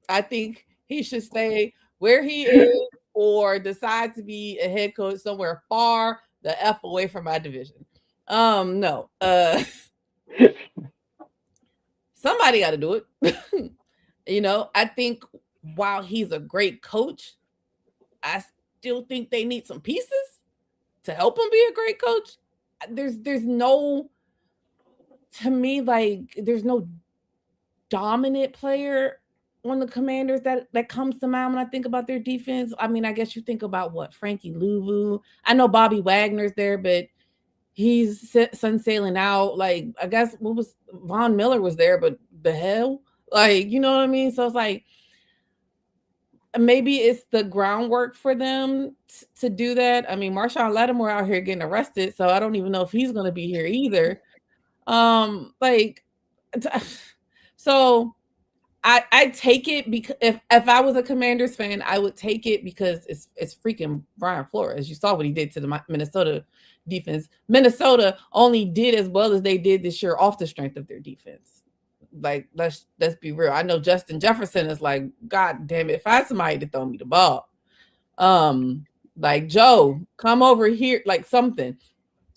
I think he should stay where he is or decide to be a head coach somewhere far the F away from my division. No. Somebody got to do it. I think while he's a great coach, I still think they need some pieces to help him be a great coach. There's no, to me, like, there's no dominant player on the Commanders that comes to mind when I think about their defense. I mean, I guess you think about Frankie Louvu. I know Bobby Wagner's there, but he's sun sailing out. Like, I guess Von Miller was there, but the hell, like, you know what I mean? So it's like, maybe it's the groundwork for them to do that. I mean, Marshawn Lattimore out here getting arrested, so I don't even know if he's going to be here either. So I take it because if I was a Commanders fan, I would take it because it's freaking Brian Flores. You saw what he did to the Minnesota defense. Minnesota only did as well as they did this year off the strength of their defense. Like, let's be real. I know Justin Jefferson is like, God damn it, find somebody to throw me the ball. Like, Joe, come over here, like something.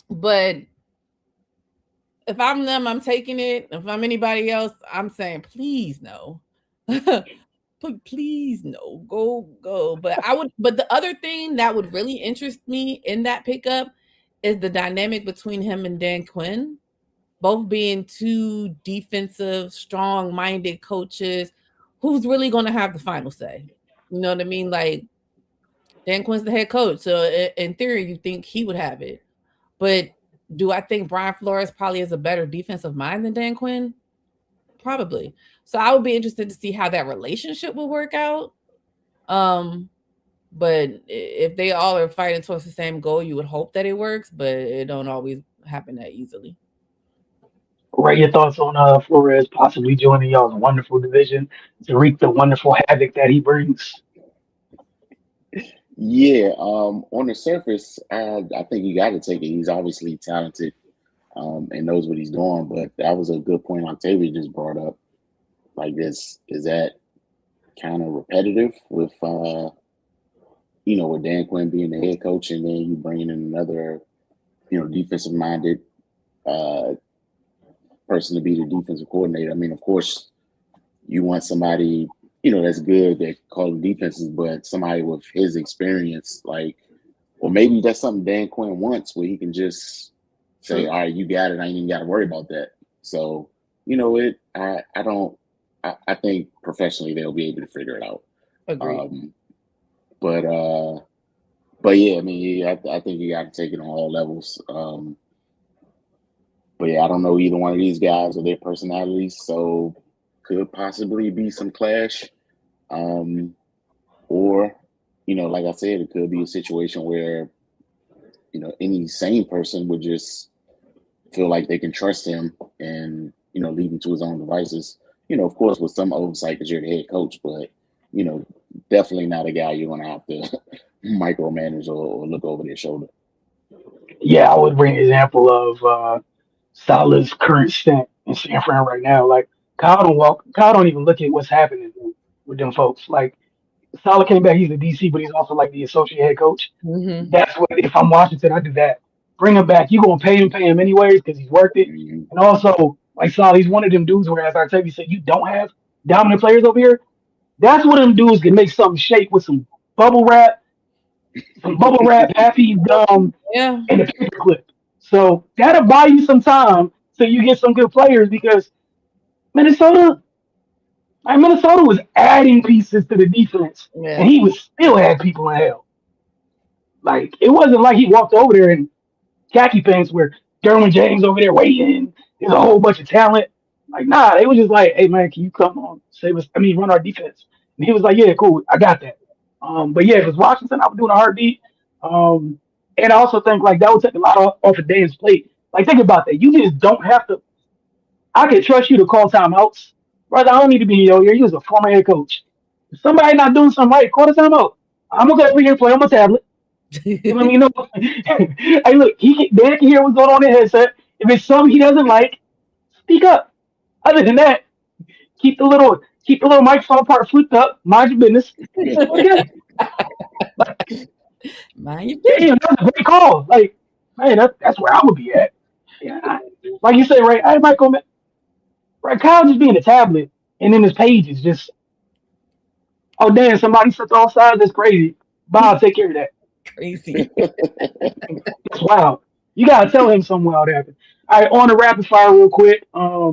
But if I'm them, I'm taking it. If I'm anybody else, I'm saying, please no. Please no. Go. But the other thing that would really interest me in that pickup is the dynamic between him and Dan Quinn. Both being two defensive, strong-minded coaches, who's really going to have the final say? You know what I mean? Like, Dan Quinn's the head coach, so in theory, you think he would have it. But do I think Brian Flores probably has a better defensive mind than Dan Quinn? Probably. So I would be interested to see how that relationship will work out. But if they all are fighting towards the same goal, you would hope that it works, but it don't always happen that easily. What your thoughts on Flores possibly joining y'all's wonderful division to wreak the wonderful havoc that he brings? Yeah, on the surface, I think you got to take it. He's obviously talented, and knows what he's doing. But that was a good point Octavia just brought up. Like this, is that kind of repetitive with with Dan Quinn being the head coach, and then you bringing in another, defensive minded person to be the defensive coordinator. I mean, of course, you want somebody, that's good at calling defenses, but somebody with his experience, like, or maybe that's something Dan Quinn wants, where he can just say, "All right, you got it. I ain't even got to worry about that." So, I think professionally they'll be able to figure it out. Agreed. But yeah, I mean, yeah, I think you got to take it on all levels. But yeah, I don't know either one of these guys or their personalities, so could possibly be some clash. Or, like I said, it could be a situation where, any sane person would just feel like they can trust him and, leave him to his own devices. Of course, with some oversight because you're the head coach, but, definitely not a guy you're going to have to micromanage or look over their shoulder. Yeah, I would bring an example of Salah's current stint in San Fran right now. Like Kyle don't even look at what's happening with them folks. Like Salah came back, he's the DC, but he's also like the associate head coach. Mm-hmm. That's what if I'm Washington, I do that. Bring him back. You gonna pay him anyways because he's worth it. Mm-hmm. And also, like Salah, he's one of them dudes where, as Octavia said, you don't have dominant players over here. That's what them dudes can make something shake with bubble wrap, some bubble wrap, happy gum, Yeah. and a paperclip. So that'll buy you some time so you get some good players because Minnesota was adding pieces to the defense, Yeah. and he was still had people in hell. Like it wasn't like he walked over there in khaki pants where Derwin James over there waiting. There's a whole bunch of talent. Like nah, they was just like, hey man, can you come on save us? I mean, run our defense. And he was like, yeah, cool, I got that. But yeah, if it's Washington, I was doing a heartbeat. And I also think like that would take a lot off of Dan's plate. Like think about that. You just don't have to. I can trust you to call timeouts. Brother, I don't need to be in your ear. You was a former head coach. If somebody not doing something right, call the timeout. I'm gonna go over here and play on my tablet. You let me know. Hey, look, Dan can hear what's going on in the headset. If it's something he doesn't like, speak up. Other than that, keep the little microphone part flipped up. Mind your business. Okay. Mind your business. Damn, that's a great call. Like, man, that's where I would be at. Yeah, like you say, right? I might go. Right, Kyle just being a tablet, and then his page is just, oh damn, somebody slipped offside. That's crazy. Bob, take care of that. Crazy. That's wild. You gotta tell him something wild happened. All right, on the rapid fire real quick. Let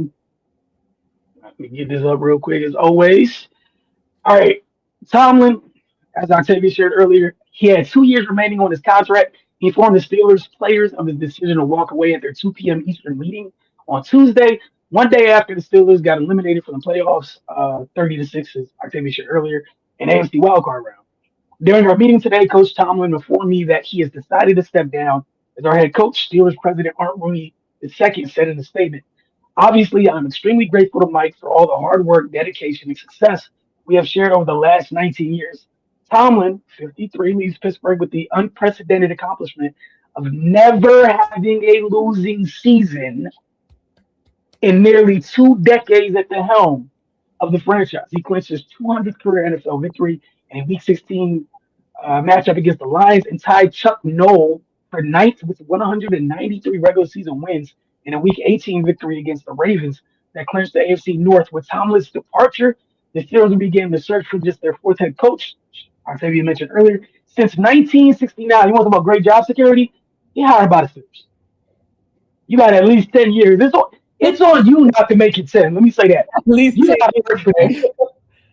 me get this up real quick as always. All right, Tomlin, as Octavia shared earlier, he had 2 years remaining on his contract. He informed the Steelers players of his decision to walk away at their 2 p.m. Eastern meeting on Tuesday, one day after the Steelers got eliminated from the playoffs, 30-6, as Octavia shared earlier, in AFC wildcard round. During our meeting today, Coach Tomlin informed me that he has decided to step down as our head coach. Steelers president Art Rooney II said in a statement, obviously, I'm extremely grateful to Mike for all the hard work, dedication, and success we have shared over the last 19 years. Tomlin, 53, leaves Pittsburgh with the unprecedented accomplishment of never having a losing season in nearly 2 decades at the helm of the franchise. He clinched his 200th career NFL victory in a Week 16 matchup against the Lions and tied Chuck Noll for ninth with 193 regular season wins in a Week 18 victory against the Ravens that clinched the AFC North. With Tomlin's departure, the Steelers began the search for just their fourth head coach. Octavia mentioned earlier, since 1969, you want to talk about great job security? He hired by the Steelers. You got at least 10 years. It's on you not to make it 10. Let me say that. At least You got to work for that.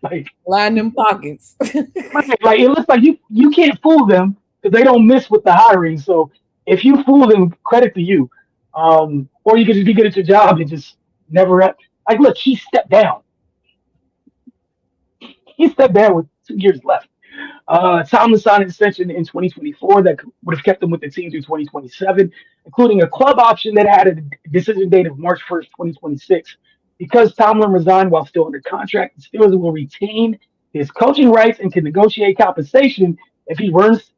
Like, line them pockets. like it looks like you can't fool them because they don't miss with the hiring. So if you fool them, credit to you. Or you can just be good at your job and just never like look, he stepped down. He stepped down with 2 years left. Tomlin signed an extension in 2024 that would have kept him with the team through 2027, including a club option that had a decision date of March 1st, 2026. Because Tomlin resigned while still under contract, the Steelers will retain his coaching rights and can negotiate compensation if he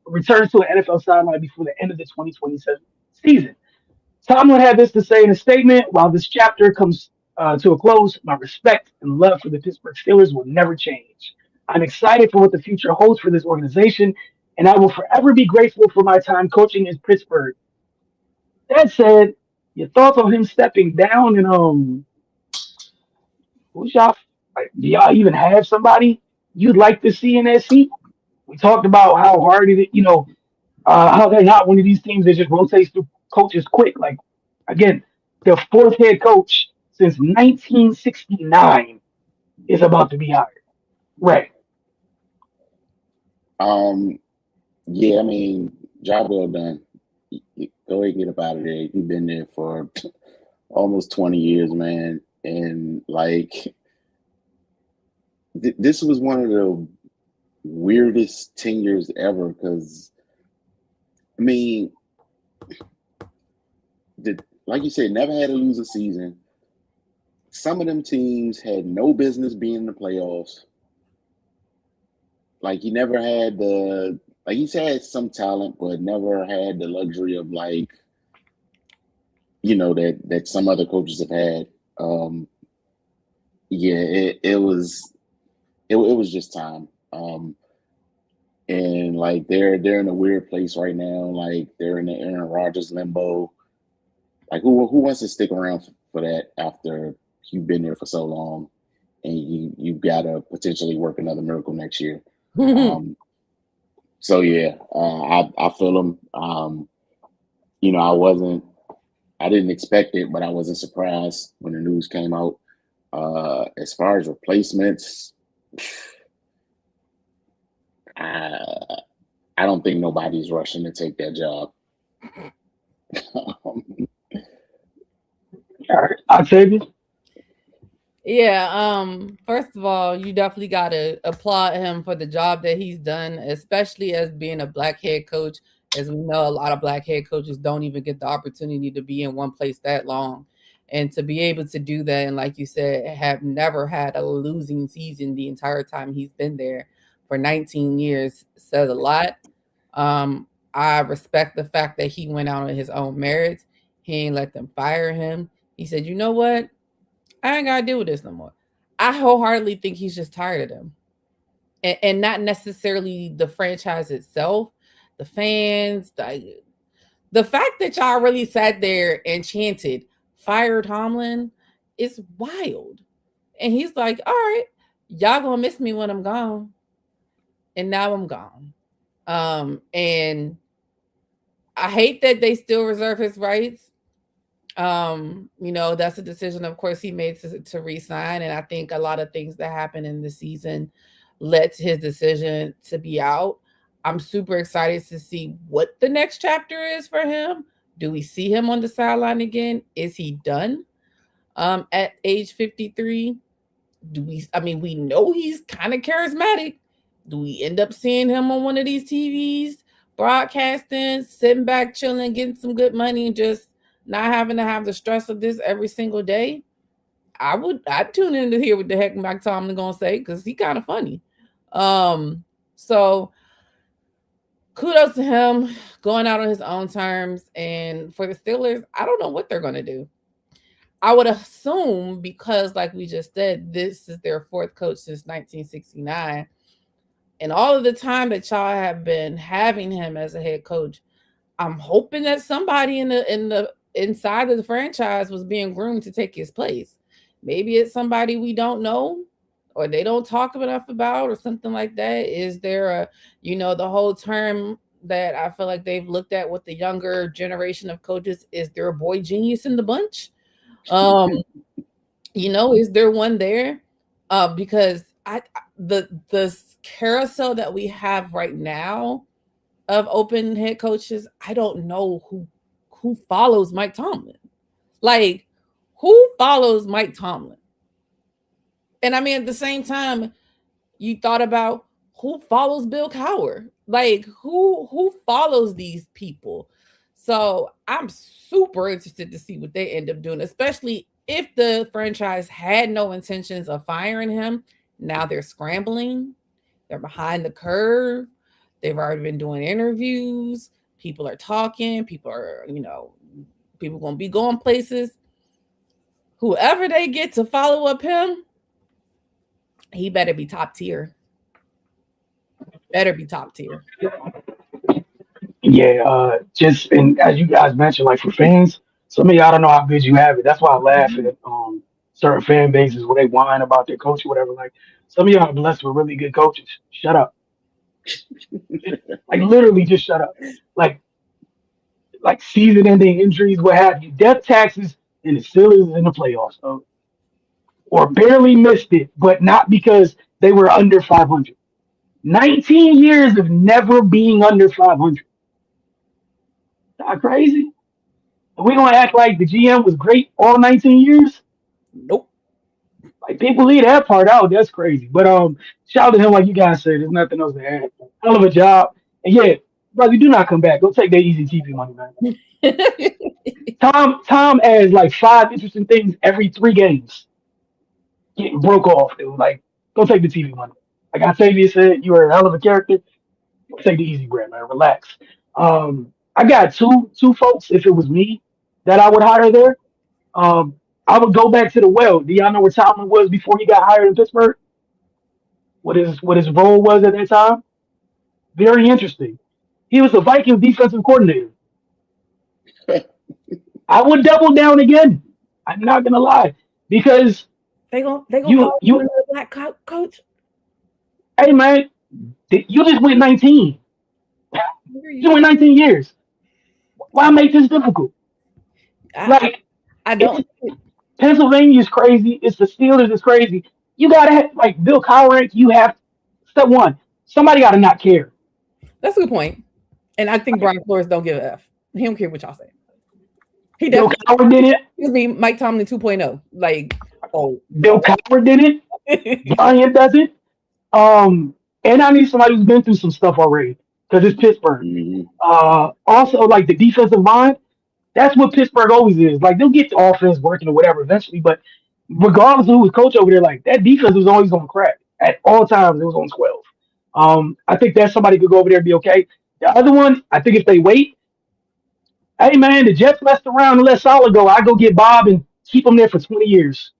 returns to an NFL sideline before the end of the 2027 season. Tomlin had this to say in a statement: "While this chapter comes to a close, my respect and love for the Pittsburgh Steelers will never change. I'm excited for what the future holds for this organization, and I will forever be grateful for my time coaching in Pittsburgh." That said, your thoughts on him stepping down, and who's y'all? Like, do y'all even have somebody you'd like to see in that seat? We talked about how hard it, how they're not one of these teams that just rotates through coaches quick. Like, again, their fourth head coach since 1969 is about to be hired. Right. Yeah, I mean, job well done. Go ahead and get up out of there. You've been there for almost 20 years, man. And like, this was one of the weirdest tenures ever because, I mean, like you said, never had to lose a season. Some of them teams had no business being in the playoffs. Like, he never had he's had some talent, but never had the luxury of that some other coaches have had. It was just time. And like they're in a weird place right now. Like they're in the Aaron Rodgers limbo. Like who wants to stick around for that after you've been there for so long, and you've got to potentially work another miracle next year. So yeah, I feel him. I didn't expect it, but I wasn't surprised when the news came out. As far as replacements, I don't think nobody's rushing to take that job. All right, Octavius. Yeah, first of all, you definitely got to applaud him for the job that he's done, especially as being a black head coach. As we know, a lot of black head coaches don't even get the opportunity to be in one place that long. And to be able to do that, and like you said, have never had a losing season the entire time he's been there for 19 years says a lot. I respect the fact that he went out on his own merits. He ain't let them fire him. He said, you know what? I ain't got to deal with this no more. I wholeheartedly think he's just tired of them. And not necessarily the franchise itself, the fans, the fact that y'all really sat there and chanted, "Fire Tomlin," is wild. And he's like, all right, y'all gonna miss me when I'm gone. And now I'm gone. And I hate that they still reserve his rights. That's a decision, of course, he made to resign. And I think a lot of things that happened in the season led to his decision to be out. I'm super excited to see what the next chapter is for him. Do we see him on the sideline again? Is he done at age 53? We know he's kind of charismatic. Do we end up seeing him on one of these TVs broadcasting, sitting back, chilling, getting some good money, and just not having to have the stress of this every single day? I'd tune in to hear what the heck Mike Tomlin gonna say, because he kind of funny. So kudos to him going out on his own terms. And for the Steelers, I don't know what they're gonna do. I would assume, because like we just said, this is their fourth coach since 1969. And all of the time that y'all have been having him as a head coach, I'm hoping that somebody in the inside of the franchise was being groomed to take his place. Maybe it's somebody we don't know, or they don't talk enough about, or something like that. Is there the whole term that I feel like they've looked at with the younger generation of coaches, is there a boy genius in the bunch? Is there one there? Because the carousel that we have right now of open head coaches, I don't know who follows Mike Tomlin. Like, who follows Mike Tomlin? And I mean, at the same time, you thought about who follows Bill Cowher? Like who follows these people? So I'm super interested to see what they end up doing, especially if the franchise had no intentions of firing him. Now they're scrambling. They're behind the curve. They've already been doing interviews. People are talking. People gonna be going places. Whoever they get to follow up him, he better be top tier. Better be top tier. Yeah, just and as you guys mentioned, like for fans, some of y'all don't know how good you have it. That's why I laugh at certain fan bases where they whine about their coach or whatever. Like some of y'all are blessed with really good coaches. Shut up. Like literally just shut up. Like season ending injuries, what have you, death taxes, and the Steelers in the playoffs. So, or barely missed it, but not because they were under 500. 19 years of never being under 500. Not crazy? And we're gonna act like the GM was great all 19 years? Nope. Like people leave that part out. That's crazy. But shout out to him, like you guys said. There's nothing else to add. Hell of a job. And yeah, brother, do not come back. Go take that easy TV money, man. Tom has like 5 interesting things every 3 games. Getting broke off. It was like, go take the TV money. Like Octavia said, you are a hell of a character. Go take the easy bread, man. Relax. I got two folks. If it was me, that I would hire there. I would go back to the well. Do y'all know where Tomlin was before he got hired in Pittsburgh? What his role was at that time? Very interesting. He was the Vikings defensive coordinator. I would double down again. I'm not gonna lie because they gonna you black coach. Hey man, you just went 19. You went 19 years. Why make this difficult? I don't. Pennsylvania's crazy. It's the Steelers is crazy. You gotta have like Bill Cowher. You have step one. Somebody gotta not care. That's a good point. And I think Brian Flores don't give a F. He don't care what y'all say. He Bill Cowher did it. Excuse me, Mike Tomlin 2.0. Like, Bill Cowher did it. Brian does it. And I need somebody who's been through some stuff already because it's Pittsburgh. Mhm. Also, like the defensive line, that's what Pittsburgh always is. Like they'll get the offense working or whatever eventually, but regardless of who was coach over there, like that defense was always on crack at all times. It was on 12. I think that somebody could go over there and be okay. The other one, I think if they wait, hey man, the Jets messed around and let Saleh go. I go get Bob and keep him there for 20 years.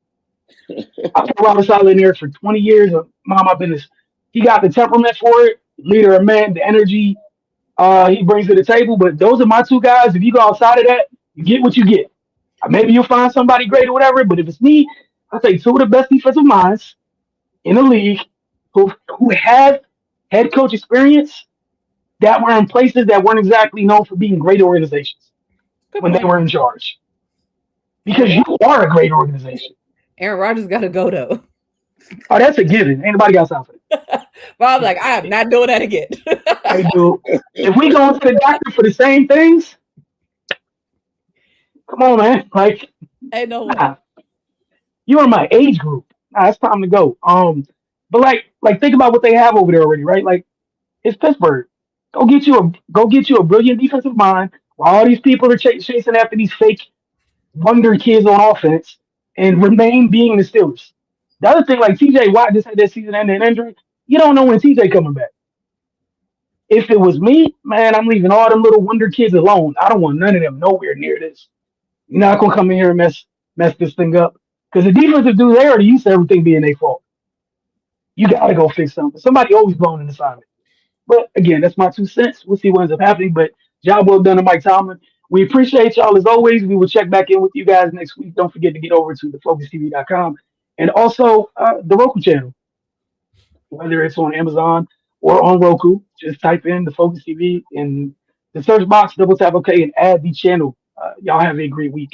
I put Robert Saleh in there for 20 years. Mind my business. He got the temperament for it, leader of men, the energy he brings to the table. But those are my two guys. If you go outside of that, you get what you get. Maybe you'll find somebody great or whatever. But if it's me, I'll take two of the best defensive minds in the league who have head coach experience that were in places that weren't exactly known for being great organizations when they were in charge. Because you are a great organization. Aaron Rodgers got to go though. Oh, that's a given. Ain't nobody got time for that. But I'm like, I am not doing that again. Hey, dude, if we go to the doctor for the same things, come on, man. Like, ain't no way. You're in my age group. Nah, it's time to go. But like think about what they have over there already, right? Like, it's Pittsburgh. Go get you a brilliant defensive mind while all these people are chasing after these fake wonder kids on offense and remain being the Steelers. The other thing, like TJ Watt just had that season-ending injury. You don't know when TJ coming back. If it was me, man, I'm leaving all them little wonder kids alone. I don't want none of them nowhere near this. You're not gonna come in here and mess this thing up. Because the defensive dude, they already used to everything being their fault. You gotta go fix something. Somebody always blown an assignment. But again, that's my 2 cents. We'll see what ends up happening. But job well done to Mike Tomlin. We appreciate y'all as always. We will check back in with you guys next week. Don't forget to get over to thefocustv.com and also the Roku channel. Whether it's on Amazon or on Roku, just type in the Focus TV in the search box, double tap OK, and add the channel. Y'all have a great week.